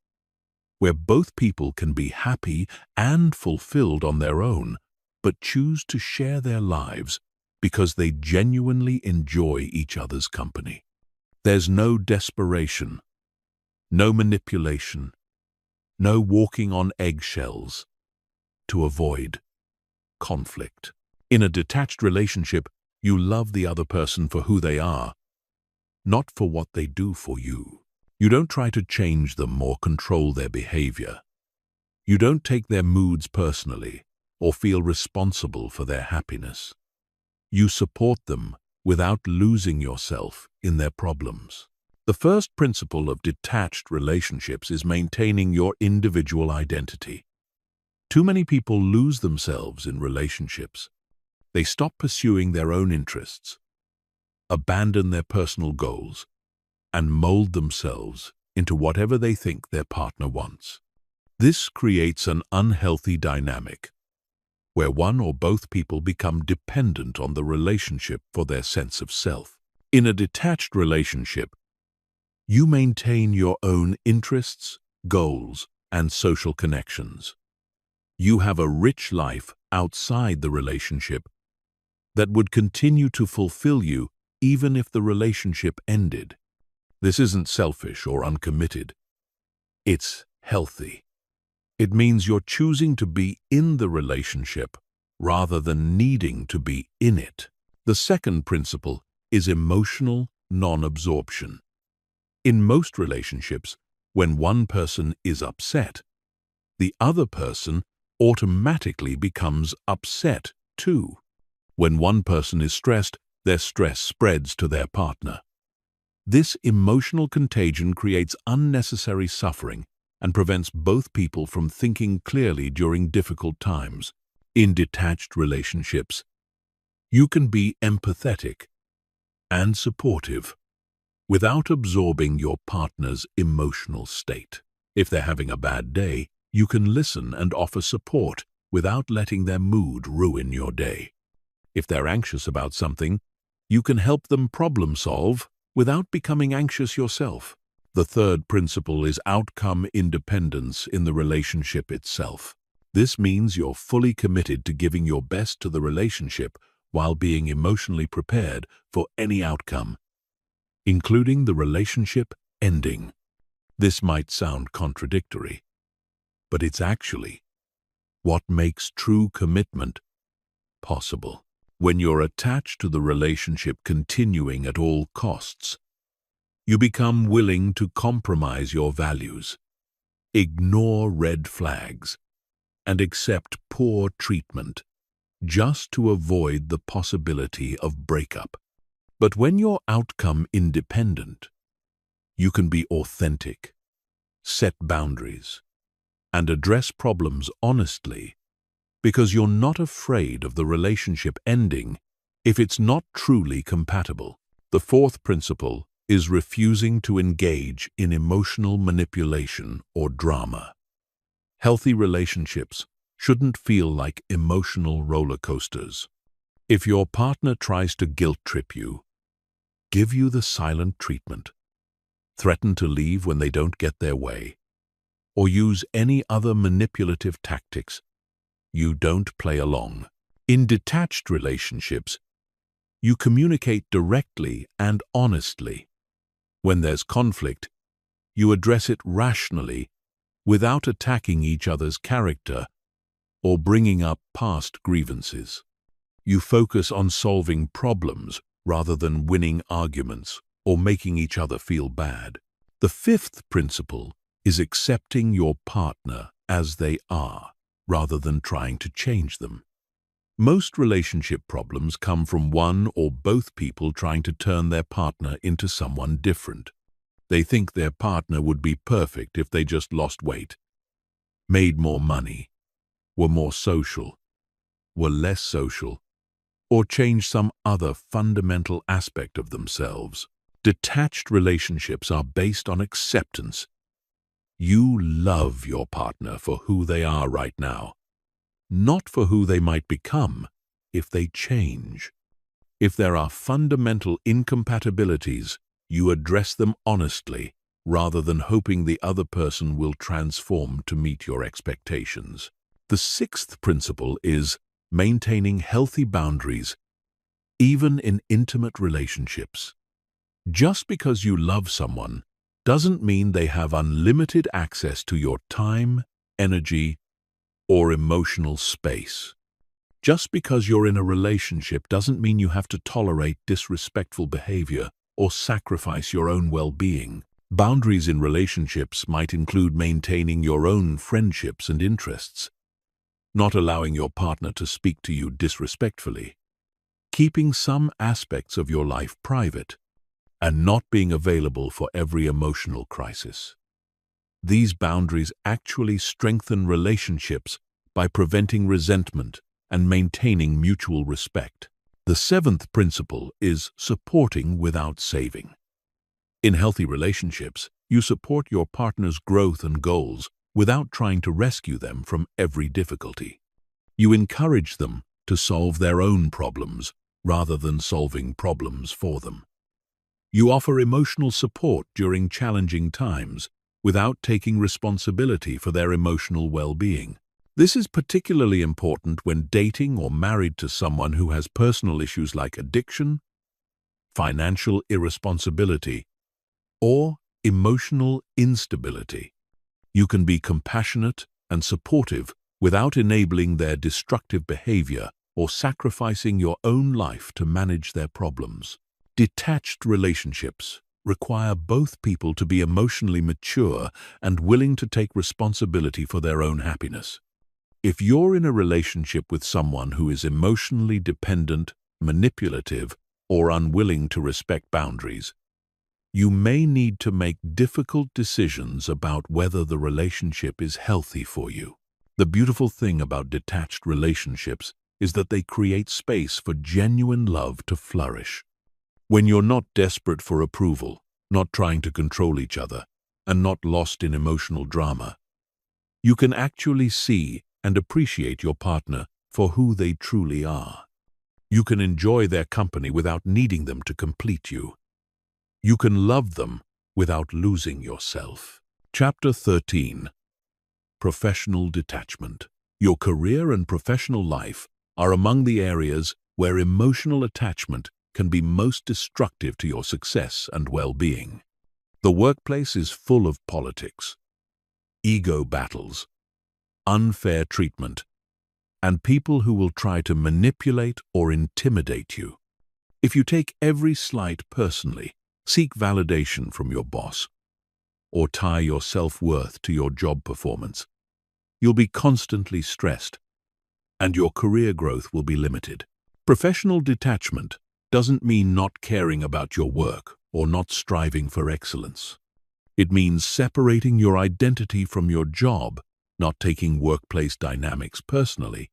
where both people can be happy and fulfilled on their own, but choose to share their lives because they genuinely enjoy each other's company. There's no desperation, no manipulation, no walking on eggshells to avoid conflict. In a detached relationship, you love the other person for who they are, not for what they do for you. You don't try to change them or control their behavior. You don't take their moods personally or feel responsible for their happiness. You support them without losing yourself in their problems. The first principle of detached relationships is maintaining your individual identity. Too many people lose themselves in relationships. They stop pursuing their own interests, abandon their personal goals, and mold themselves into whatever they think their partner wants. This creates an unhealthy dynamic, where one or both people become dependent on the relationship for their sense of self. In a detached relationship, you maintain your own interests, goals, and social connections. You have a rich life outside the relationship that would continue to fulfill you even if the relationship ended. This isn't selfish or uncommitted. It's healthy. It means you're choosing to be in the relationship rather than needing to be in it. The second principle is emotional non-absorption. In most relationships, when one person is upset, the other person automatically becomes upset too. When one person is stressed, their stress spreads to their partner. This emotional contagion creates unnecessary suffering and prevents both people from thinking clearly during difficult times. In detached relationships, you can be empathetic and supportive without absorbing your partner's emotional state. If they're having a bad day, you can listen and offer support without letting their mood ruin your day. If they're anxious about something, you can help them problem solve without becoming anxious yourself. The third principle is outcome independence in the relationship itself. This means you're fully committed to giving your best to the relationship while being emotionally prepared for any outcome, including the relationship ending. This might sound contradictory, but it's actually what makes true commitment possible. When you're attached to the relationship continuing at all costs, you become willing to compromise your values, ignore red flags, and accept poor treatment just to avoid the possibility of breakup. But when you're outcome independent, you can be authentic, set boundaries, and address problems honestly because you're not afraid of the relationship ending if it's not truly compatible. The fourth principle is refusing to engage in emotional manipulation or drama. Healthy relationships shouldn't feel like emotional roller coasters. If your partner tries to guilt trip you, give you the silent treatment, threaten to leave when they don't get their way, or use any other manipulative tactics, you don't play along. In detached relationships, you communicate directly and honestly. When there's conflict, you address it rationally without attacking each other's character or bringing up past grievances. You focus on solving problems rather than winning arguments or making each other feel bad. The fifth principle is accepting your partner as they are, rather than trying to change them. Most relationship problems come from one or both people trying to turn their partner into someone different. They think their partner would be perfect if they just lost weight, made more money, were more social, were less social, or changed some other fundamental aspect of themselves. Detached relationships are based on acceptance. You love your partner for who they are right now, not for who they might become if they change. If there are fundamental incompatibilities, you address them honestly rather than hoping the other person will transform to meet your expectations. The sixth principle is maintaining healthy boundaries, even in intimate relationships. Just because you love someone doesn't mean they have unlimited access to your time, energy, or emotional space. Just because you're in a relationship doesn't mean you have to tolerate disrespectful behavior or sacrifice your own well-being. Boundaries in relationships might include maintaining your own friendships and interests, not allowing your partner to speak to you disrespectfully, keeping some aspects of your life private, and not being available for every emotional crisis. These boundaries actually strengthen relationships by preventing resentment and maintaining mutual respect. The seventh principle is supporting without saving. In healthy relationships, you support your partner's growth and goals without trying to rescue them from every difficulty. You encourage them to solve their own problems rather than solving problems for them. You offer emotional support during challenging times without taking responsibility for their emotional well-being. This is particularly important when dating or married to someone who has personal issues like addiction, financial irresponsibility, or emotional instability. You can be compassionate and supportive without enabling their destructive behavior or sacrificing your own life to manage their problems. Detached relationships require both people to be emotionally mature and willing to take responsibility for their own happiness. If you're in a relationship with someone who is emotionally dependent, manipulative, or unwilling to respect boundaries, you may need to make difficult decisions about whether the relationship is healthy for you. The beautiful thing about detached relationships is that they create space for genuine love to flourish. When you're not desperate for approval, not trying to control each other, and not lost in emotional drama, you can actually see and appreciate your partner for who they truly are. You can enjoy their company without needing them to complete you. You can love them without losing yourself. Chapter 13. Professional detachment. Your career and professional life are among the areas where emotional attachment can be most destructive to your success and well-being. The workplace is full of politics, ego battles, unfair treatment, and people who will try to manipulate or intimidate you. If you take every slight personally, seek validation from your boss, or tie your self-worth to your job performance, you'll be constantly stressed, and your career growth will be limited. Professional detachment doesn't mean not caring about your work or not striving for excellence. It means separating your identity from your job, not taking workplace dynamics personally,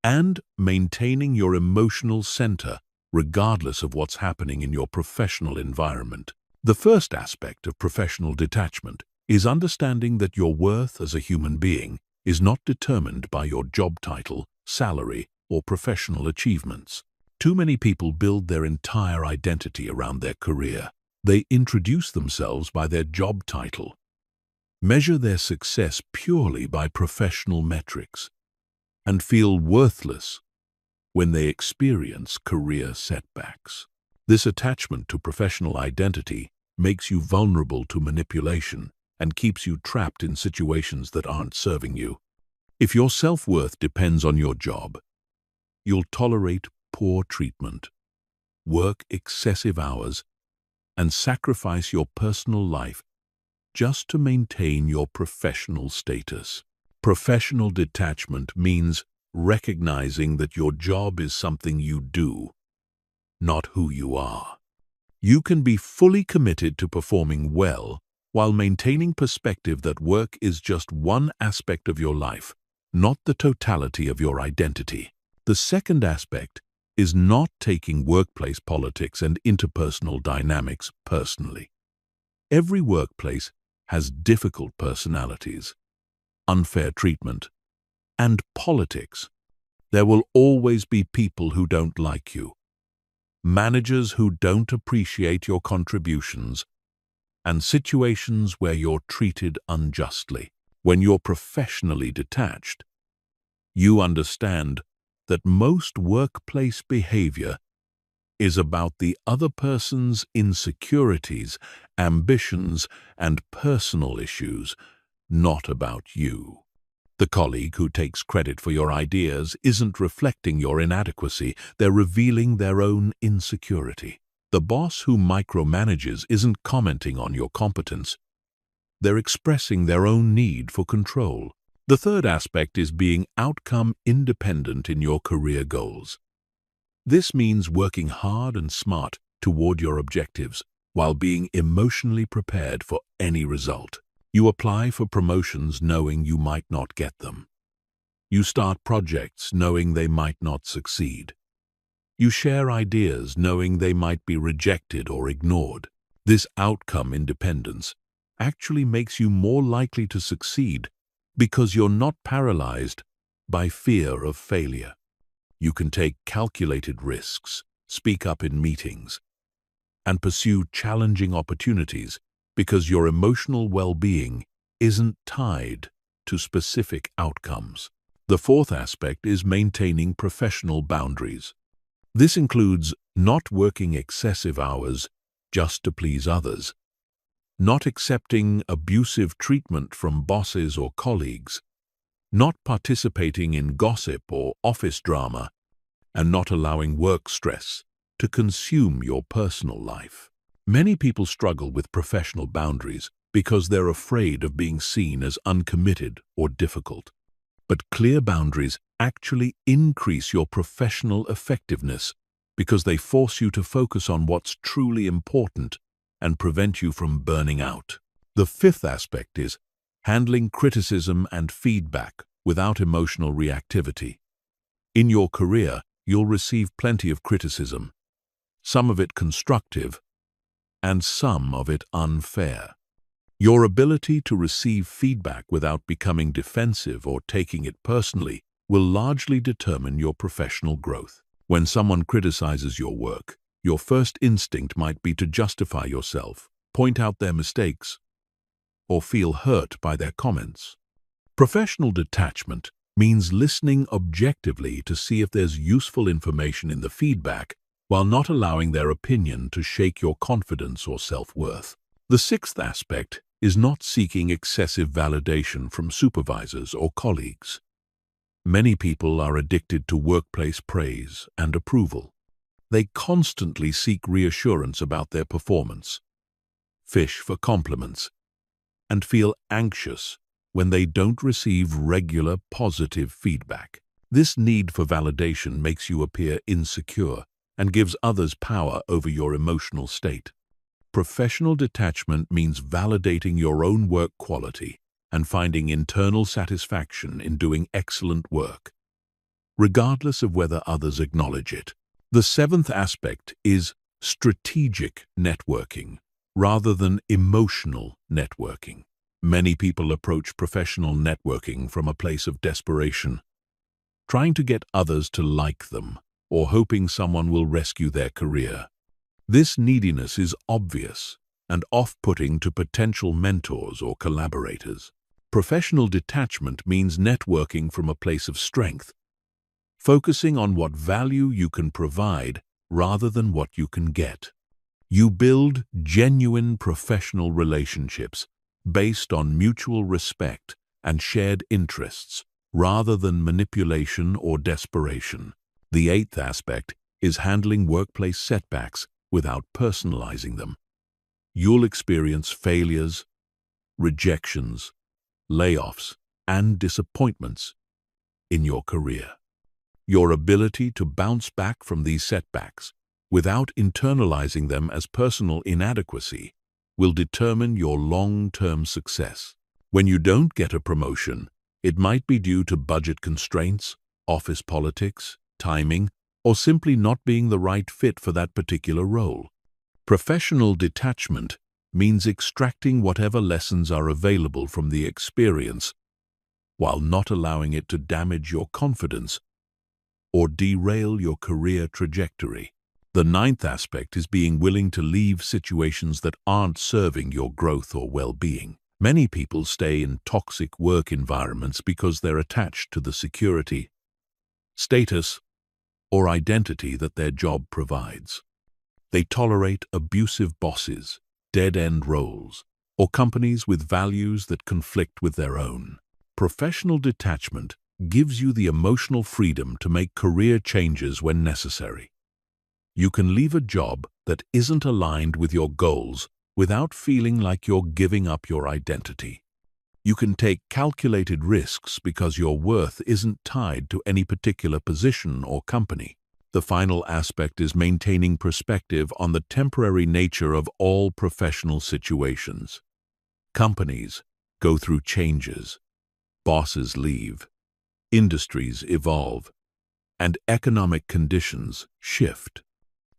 and maintaining your emotional center regardless of what's happening in your professional environment. The first aspect of professional detachment is understanding that your worth as a human being is not determined by your job title, salary, or professional achievements. Too many people build their entire identity around their career. They introduce themselves by their job title, measure their success purely by professional metrics, and feel worthless when they experience career setbacks. This attachment to professional identity makes you vulnerable to manipulation and keeps you trapped in situations that aren't serving you. If your self-worth depends on your job, you'll tolerate poor treatment, work excessive hours, and sacrifice your personal life just to maintain your professional status. Professional detachment means recognizing that your job is something you do, not who you are. You can be fully committed to performing well while maintaining perspective that work is just one aspect of your life, not the totality of your identity. The second aspect is not taking workplace politics and interpersonal dynamics personally. Every workplace has difficult personalities, unfair treatment, and politics. There will always be people who don't like you, managers who don't appreciate your contributions, and situations where you're treated unjustly. When you're professionally detached, you understand that most workplace behavior is about the other person's insecurities, ambitions, and personal issues, not about you. The colleague who takes credit for your ideas isn't reflecting your inadequacy, they're revealing their own insecurity. The boss who micromanages isn't commenting on your competence, they're expressing their own need for control. The third aspect is being outcome independent in your career goals. This means working hard and smart toward your objectives while being emotionally prepared for any result. You apply for promotions knowing you might not get them. You start projects knowing they might not succeed. You share ideas knowing they might be rejected or ignored. This outcome independence actually makes you more likely to succeed because you're not paralyzed by fear of failure. You can take calculated risks, speak up in meetings, and pursue challenging opportunities because your emotional well-being isn't tied to specific outcomes. The fourth aspect is maintaining professional boundaries. This includes not working excessive hours just to please others, not accepting abusive treatment from bosses or colleagues, not participating in gossip or office drama, and not allowing work stress to consume your personal life. Many people struggle with professional boundaries because they're afraid of being seen as uncommitted or difficult. But clear boundaries actually increase your professional effectiveness because they force you to focus on what's truly important and prevent you from burning out. The fifth aspect is handling criticism and feedback without emotional reactivity. In your career, you'll receive plenty of criticism, some of it constructive and some of it unfair. Your ability to receive feedback without becoming defensive or taking it personally will largely determine your professional growth. When someone criticizes your work, your first instinct might be to justify yourself, point out their mistakes, or feel hurt by their comments. Professional detachment means listening objectively to see if there's useful information in the feedback while not allowing their opinion to shake your confidence or self-worth. The sixth aspect is not seeking excessive validation from supervisors or colleagues. Many people are addicted to workplace praise and approval. They constantly seek reassurance about their performance, fish for compliments, and feel anxious when they don't receive regular positive feedback. This need for validation makes you appear insecure and gives others power over your emotional state. Professional detachment means validating your own work quality and finding internal satisfaction in doing excellent work, regardless of whether others acknowledge it. The seventh aspect is strategic networking rather than emotional networking. Many people approach professional networking from a place of desperation, trying to get others to like them or hoping someone will rescue their career. This neediness is obvious and off-putting to potential mentors or collaborators. Professional detachment means networking from a place of strength, focusing on what value you can provide rather than what you can get. You build genuine professional relationships based on mutual respect and shared interests rather than manipulation or desperation. The eighth aspect is handling workplace setbacks without personalizing them. You'll experience failures, rejections, layoffs, and disappointments in your career. Your ability to bounce back from these setbacks without internalizing them as personal inadequacy will determine your long-term success. When you don't get a promotion, it might be due to budget constraints, office politics, timing, or simply not being the right fit for that particular role. Professional detachment means extracting whatever lessons are available from the experience while not allowing it to damage your confidence or derail your career trajectory. The ninth aspect is being willing to leave situations that aren't serving your growth or well-being. Many people stay in toxic work environments because they're attached to the security, status, or identity that their job provides. They tolerate abusive bosses, dead-end roles, or companies with values that conflict with their own. Professional detachment gives you the emotional freedom to make career changes when necessary. You can leave a job that isn't aligned with your goals without feeling like you're giving up your identity. You can take calculated risks because your worth isn't tied to any particular position or company. The final aspect is maintaining perspective on the temporary nature of all professional situations. Companies go through changes, bosses leave, industries evolve, and economic conditions shift.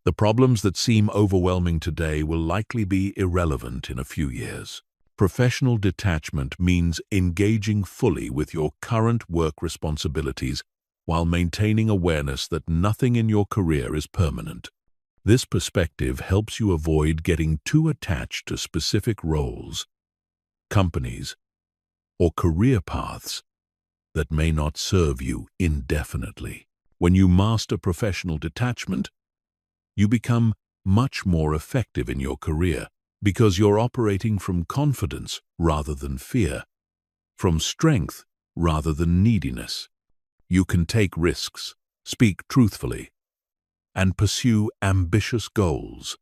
The problems that seem overwhelming today will likely be irrelevant in a few years. Professional detachment means engaging fully with your current work responsibilities while maintaining awareness that nothing in your career is permanent. This perspective helps you avoid getting too attached to specific roles, companies, or career paths that may not serve you indefinitely. When you master professional detachment, you become much more effective in your career because you're operating from confidence rather than fear, from strength rather than neediness. You can take risks, speak truthfully, and pursue ambitious goals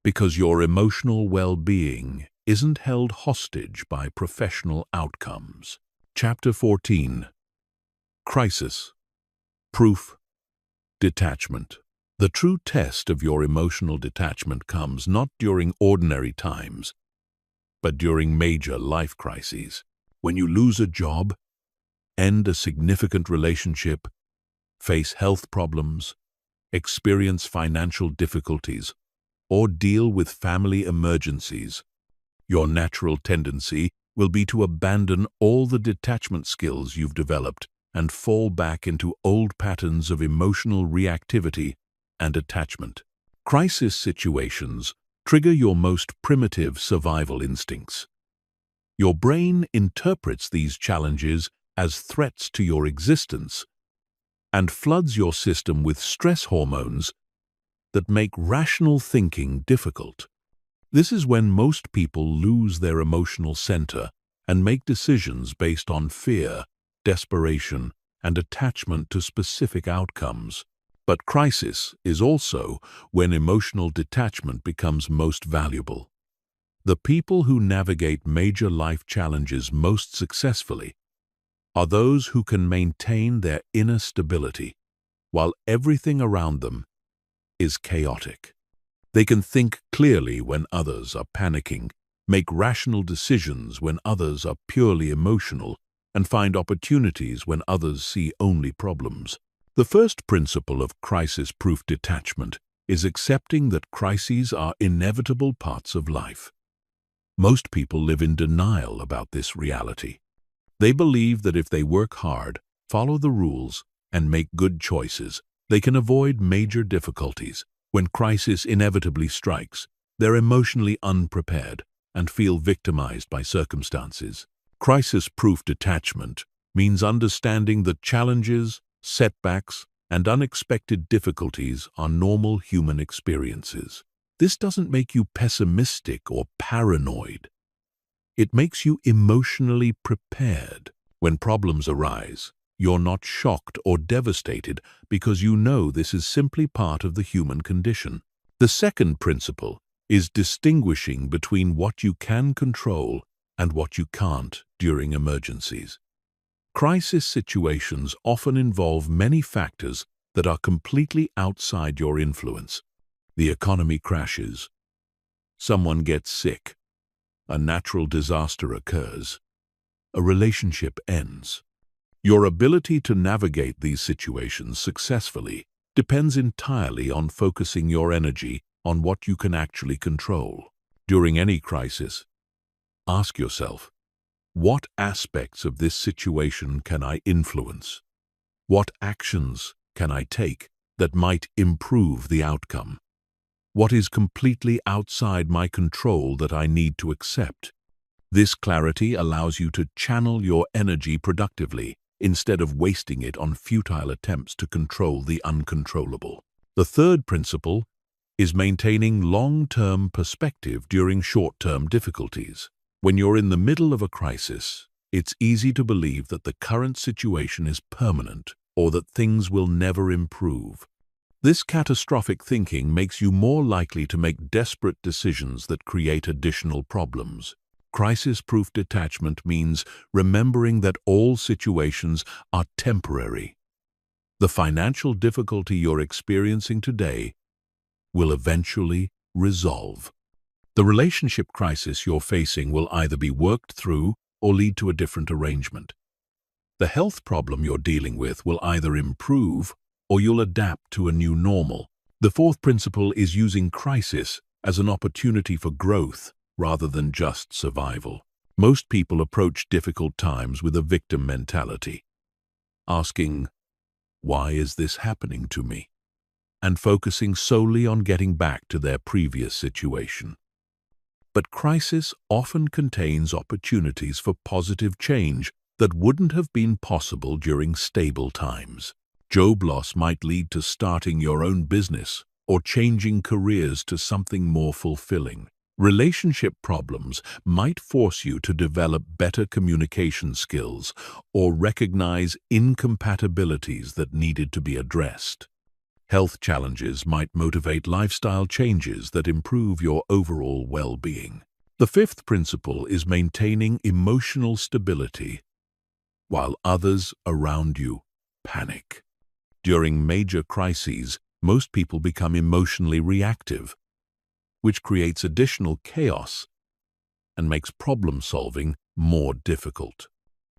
because your emotional well-being isn't held hostage by professional outcomes. Chapter 14. Crisis. Proof. Detachment. The true test of your emotional detachment comes not during ordinary times, but during major life crises. When you lose a job, end a significant relationship, face health problems, experience financial difficulties, or deal with family emergencies, your natural tendency will be to abandon all the detachment skills you've developed and fall back into old patterns of emotional reactivity and attachment. Crisis situations trigger your most primitive survival instincts. Your brain interprets these challenges as threats to your existence and floods your system with stress hormones that make rational thinking difficult. This is when most people lose their emotional center and make decisions based on fear, desperation, and attachment to specific outcomes. But crisis is also when emotional detachment becomes most valuable. The people who navigate major life challenges most successfully are those who can maintain their inner stability while everything around them is chaotic. They can think clearly when others are panicking, make rational decisions when others are purely emotional, and find opportunities when others see only problems. The first principle of crisis-proof detachment is accepting that crises are inevitable parts of life. Most people live in denial about this reality. They believe that if they work hard, follow the rules, and make good choices, they can avoid major difficulties. When crisis inevitably strikes, they're emotionally unprepared and feel victimized by circumstances. Crisis-proof detachment means understanding that challenges, setbacks, and unexpected difficulties are normal human experiences. This doesn't make you pessimistic or paranoid. It makes you emotionally prepared. When problems arise, you're not shocked or devastated because you know this is simply part of the human condition. The second principle is distinguishing between what you can control and what you can't during emergencies. Crisis situations often involve many factors that are completely outside your influence. The economy crashes, someone gets sick, a natural disaster occurs, a relationship ends. Your ability to navigate these situations successfully depends entirely on focusing your energy on what you can actually control. During any crisis, ask yourself, what aspects of this situation can I influence? What actions can I take that might improve the outcome? What is completely outside my control that I need to accept? This clarity allows you to channel your energy productively instead of wasting it on futile attempts to control the uncontrollable. The third principle is maintaining long-term perspective during short-term difficulties. When you're in the middle of a crisis, it's easy to believe that the current situation is permanent or that things will never improve. This catastrophic thinking makes you more likely to make desperate decisions that create additional problems. Crisis-proof detachment means remembering that all situations are temporary. The financial difficulty you're experiencing today will eventually resolve. The relationship crisis you're facing will either be worked through or lead to a different arrangement. The health problem you're dealing with will either improve or you'll adapt to a new normal. The fourth principle is using crisis as an opportunity for growth rather than just survival. Most people approach difficult times with a victim mentality, asking, "Why is this happening to me?" and focusing solely on getting back to their previous situation. But crisis often contains opportunities for positive change that wouldn't have been possible during stable times. Job loss might lead to starting your own business or changing careers to something more fulfilling. Relationship problems might force you to develop better communication skills or recognize incompatibilities that needed to be addressed. Health challenges might motivate lifestyle changes that improve your overall well-being. The fifth principle is maintaining emotional stability while others around you panic. During major crises, most people become emotionally reactive, which creates additional chaos and makes problem-solving more difficult.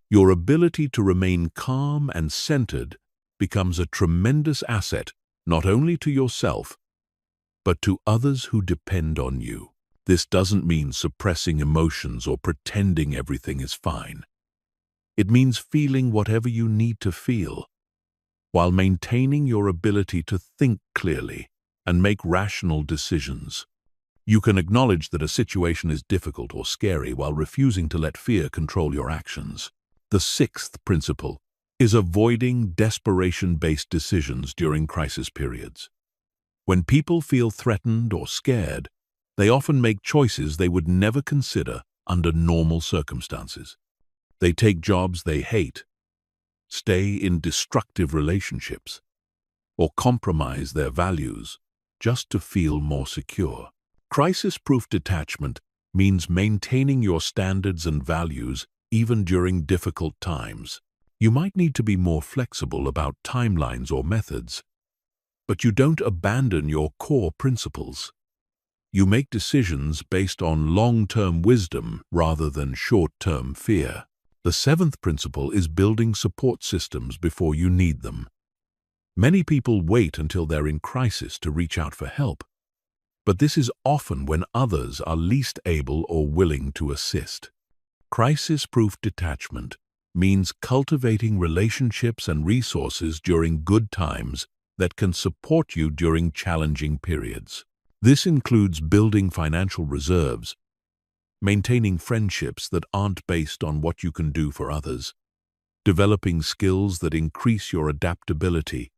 Your ability to remain calm and centered becomes a tremendous asset not only to yourself, but to others who depend on you. This doesn't mean suppressing emotions or pretending everything is fine. It means feeling whatever you need to feel, while maintaining your ability to think clearly and make rational decisions. You can acknowledge that a situation is difficult or scary while refusing to let fear control your actions. The sixth principle is avoiding desperation-based decisions during crisis periods. When people feel threatened or scared, they often make choices they would never consider under normal circumstances. They take jobs they hate, stay in destructive relationships, or compromise their values just to feel more secure. Crisis-proof detachment means maintaining your standards and values even during difficult times. You might need to be more flexible about timelines or methods, but you don't abandon your core principles. You make decisions based on long-term wisdom rather than short-term fear. The seventh principle is building support systems before you need them. Many people wait until they're in crisis to reach out for help, but this is often when others are least able or willing to assist. Crisis-proof detachment means cultivating relationships and resources during good times that can support you during challenging periods. This includes building financial reserves, maintaining friendships that aren't based on what you can do for others, developing skills that increase your adaptability,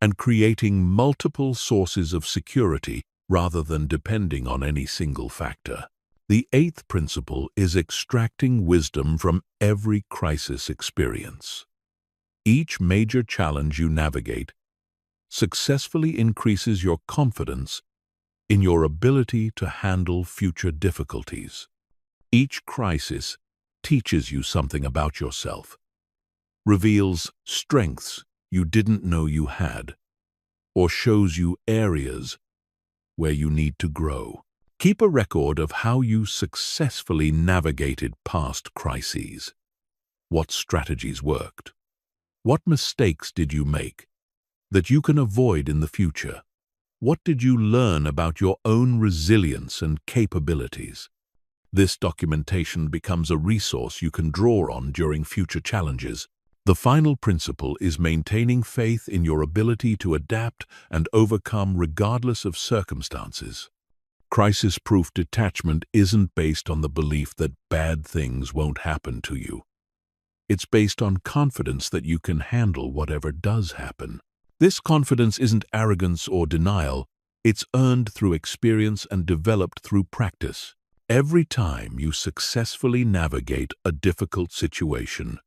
and creating multiple sources of security rather than depending on any single factor. The eighth principle is extracting wisdom from every crisis experience. Each major challenge you navigate successfully increases your confidence in your ability to handle future difficulties. Each crisis teaches you something about yourself, reveals strengths you didn't know you had, or shows you areas where you need to grow. Keep a record of how you successfully navigated past crises. What strategies worked? What mistakes did you make that you can avoid in the future? What did you learn about your own resilience and capabilities? This documentation becomes a resource you can draw on during future challenges. The final principle is maintaining faith in your ability to adapt and overcome regardless of circumstances. Crisis-proof detachment isn't based on the belief that bad things won't happen to you. It's based on confidence that you can handle whatever does happen. This confidence isn't arrogance or denial. It's earned through experience and developed through practice. Every time you successfully navigate a difficult situation,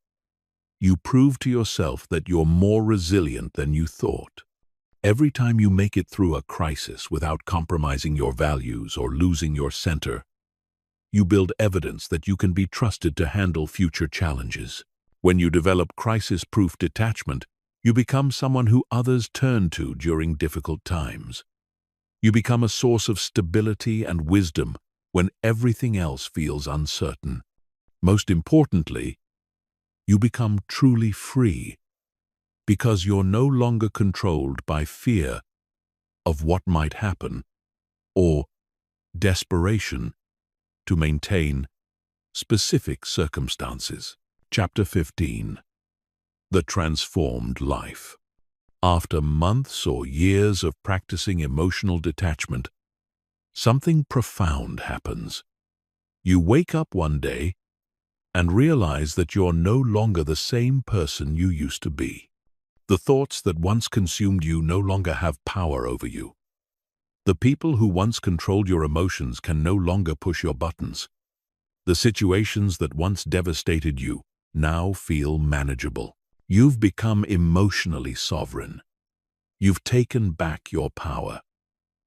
you prove to yourself that you're more resilient than you thought. Every time you make it through a crisis without compromising your values or losing your center, you build evidence that you can be trusted to handle future challenges. When you develop crisis-proof detachment, you become someone who others turn to during difficult times. You become a source of stability and wisdom when everything else feels uncertain. Most importantly, you become truly free because you're no longer controlled by fear of what might happen or desperation to maintain specific circumstances. Chapter 15. The Transformed Life. After months or years of practicing emotional detachment, something profound happens. You wake up one day and realize that you're no longer the same person you used to be. The thoughts that once consumed you no longer have power over you. The people who once controlled your emotions can no longer push your buttons. The situations that once devastated you now feel manageable. You've become emotionally sovereign. You've taken back your power.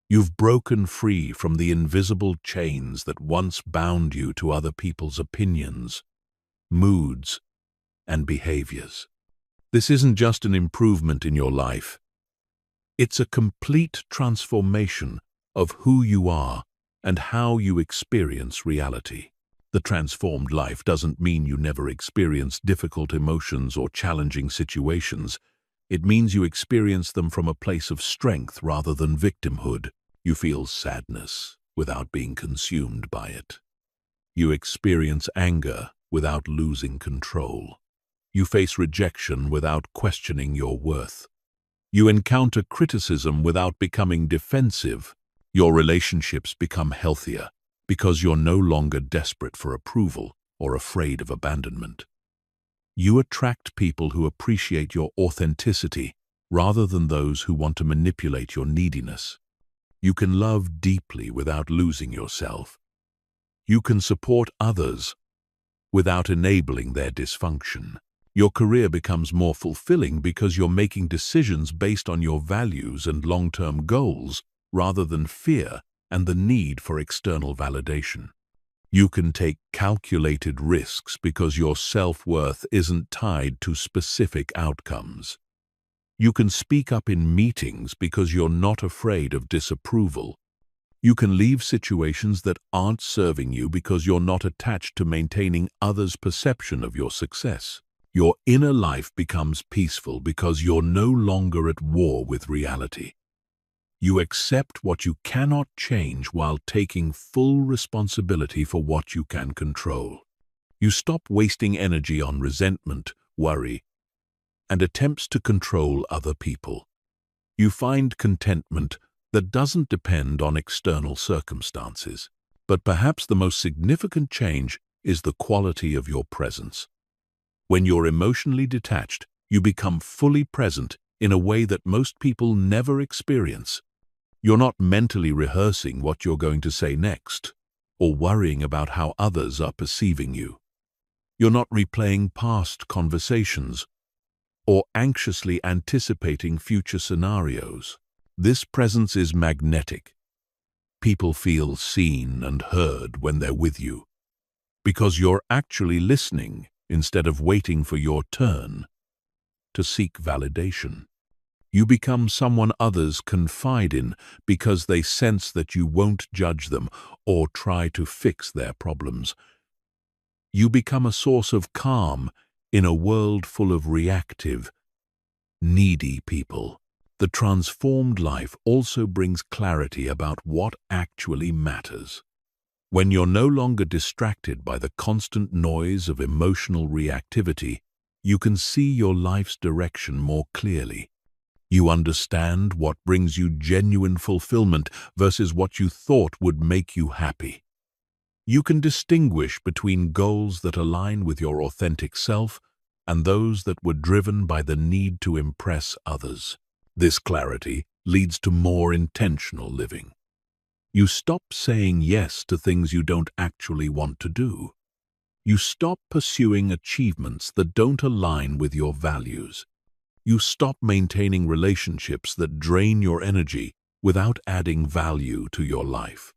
You've broken free from the invisible chains that once bound you to other people's opinions, moods, and behaviors. This isn't just an improvement in your life. It's a complete transformation of who you are and how you experience reality. The transformed life doesn't mean you never experience difficult emotions or challenging situations. It means you experience them from a place of strength rather than victimhood. You feel sadness without being consumed by it. You experience anger without losing control. You face rejection without questioning your worth. You encounter criticism without becoming defensive. Your relationships become healthier because you're no longer desperate for approval or afraid of abandonment. You attract people who appreciate your authenticity rather than those who want to manipulate your neediness. You can love deeply without losing yourself. You can support others without enabling their dysfunction. Your career becomes more fulfilling because you're making decisions based on your values and long-term goals rather than fear and the need for external validation. You can take calculated risks because your self-worth isn't tied to specific outcomes. You can speak up in meetings because you're not afraid of disapproval. You can leave situations that aren't serving you because you're not attached to maintaining others' perception of your success. Your inner life becomes peaceful because you're no longer at war with reality. You accept what you cannot change while taking full responsibility for what you can control. You stop wasting energy on resentment, worry, and attempts to control other people. You find contentment that doesn't depend on external circumstances. But perhaps the most significant change is the quality of your presence. When you're emotionally detached, you become fully present in a way that most people never experience. You're not mentally rehearsing what you're going to say next, or worrying about how others are perceiving you. You're not replaying past conversations, or anxiously anticipating future scenarios. This presence is magnetic. People feel seen and heard when they're with you, because you're actually listening instead of waiting for your turn to seek validation. You become someone others confide in because they sense that you won't judge them or try to fix their problems. You become a source of calm in a world full of reactive, needy people. The transformed life also brings clarity about what actually matters. When you're no longer distracted by the constant noise of emotional reactivity, you can see your life's direction more clearly. You understand what brings you genuine fulfillment versus what you thought would make you happy. You can distinguish between goals that align with your authentic self and those that were driven by the need to impress others. This clarity leads to more intentional living. You stop saying yes to things you don't actually want to do. You stop pursuing achievements that don't align with your values. You stop maintaining relationships that drain your energy without adding value to your life.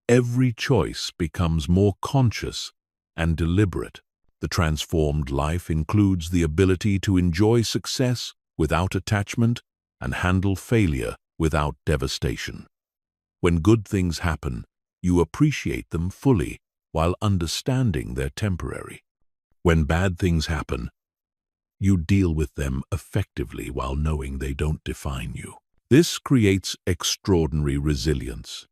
Every choice becomes more conscious and deliberate. The transformed life includes the ability to enjoy success without attachment and handle failure without devastation. When good things happen, you appreciate them fully while understanding they're temporary. When bad things happen, you deal with them effectively while knowing they don't define you. This creates extraordinary resilience.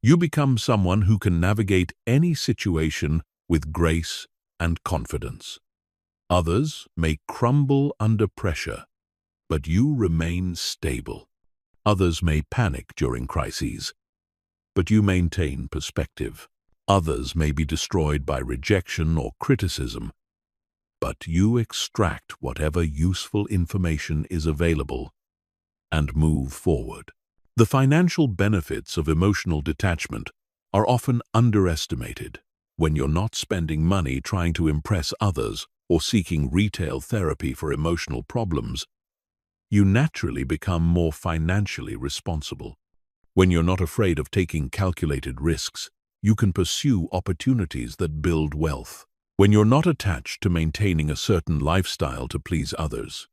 You become someone who can navigate any situation with grace and confidence. Others may crumble under pressure, but you remain stable. Others may panic during crises, but you maintain perspective. Others may be destroyed by rejection or criticism, but you extract whatever useful information is available and move forward. The financial benefits of emotional detachment are often underestimated. When you're not spending money trying to impress others or seeking retail therapy for emotional problems, you naturally become more financially responsible. When you're not afraid of taking calculated risks, you can pursue opportunities that build wealth. When you're not attached to maintaining a certain lifestyle to please others,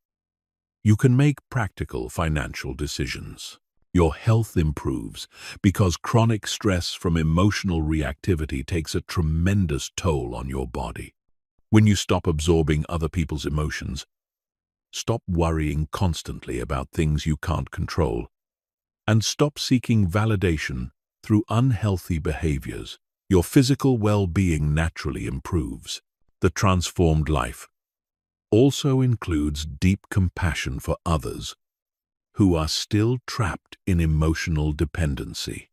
you can make practical financial decisions. Your health improves because chronic stress from emotional reactivity takes a tremendous toll on your body. When you stop absorbing other people's emotions, stop worrying constantly about things you can't control, and stop seeking validation through unhealthy behaviors, your physical well-being naturally improves. The transformed life also includes deep compassion for others who are still trapped in emotional dependency.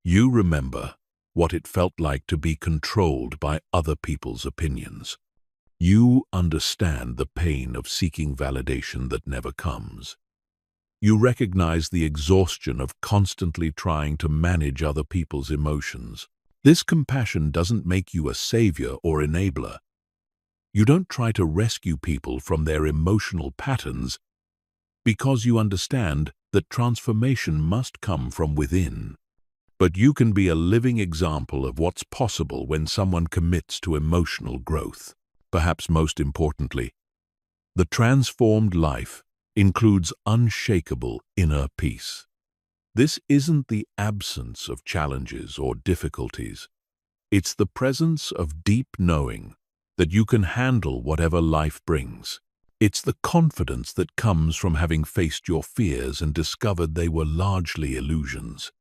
You remember what it felt like to be controlled by other people's opinions. You understand the pain of seeking validation that never comes. You recognize the exhaustion of constantly trying to manage other people's emotions. This compassion doesn't make you a savior or enabler. You don't try to rescue people from their emotional patterns because you understand that transformation must come from within. But you can be a living example of what's possible when someone commits to emotional growth. Perhaps most importantly, the transformed life includes unshakable inner peace. This isn't the absence of challenges or difficulties. It's the presence of deep knowing that you can handle whatever life brings. It's the confidence that comes from having faced your fears and discovered they were largely illusions.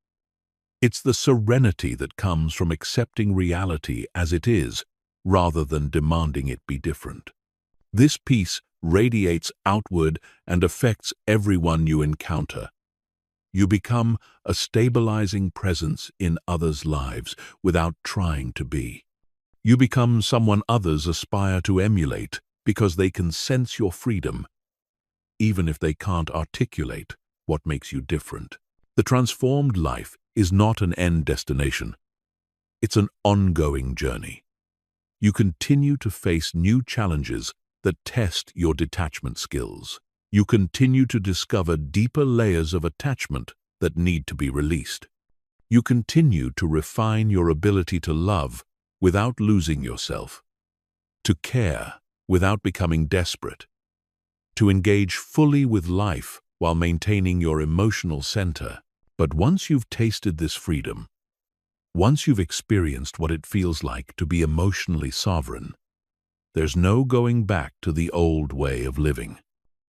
It's the serenity that comes from accepting reality as it is, rather than demanding it be different. This peace radiates outward and affects everyone you encounter. You become a stabilizing presence in others' lives without trying to be. You become someone others aspire to emulate because they can sense your freedom, even if they can't articulate what makes you different. The transformed life is not an end destination. It's an ongoing journey. You continue to face new challenges that test your detachment skills. You continue to discover deeper layers of attachment that need to be released. You continue to refine your ability to love without losing yourself, to care without becoming desperate, to engage fully with life while maintaining your emotional center. But once you've tasted this freedom, once you've experienced what it feels like to be emotionally sovereign, there's no going back to the old way of living.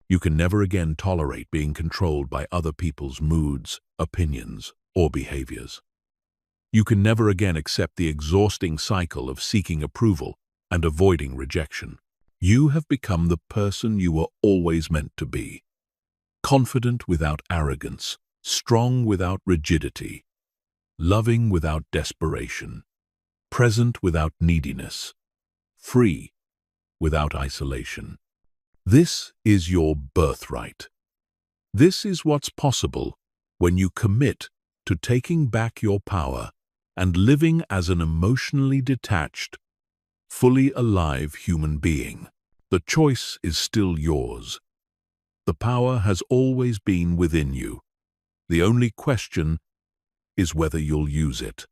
You can never again tolerate being controlled by other people's moods, opinions, or behaviors. You can never again accept the exhausting cycle of seeking approval and avoiding rejection. You have become the person you were always meant to be. Confident without arrogance, strong without rigidity, loving without desperation, present without neediness, free without isolation. This is your birthright. This is what's possible when you commit to taking back your power and living as an emotionally detached, fully alive human being. The choice is still yours. The power has always been within you. The only question is whether you'll use it.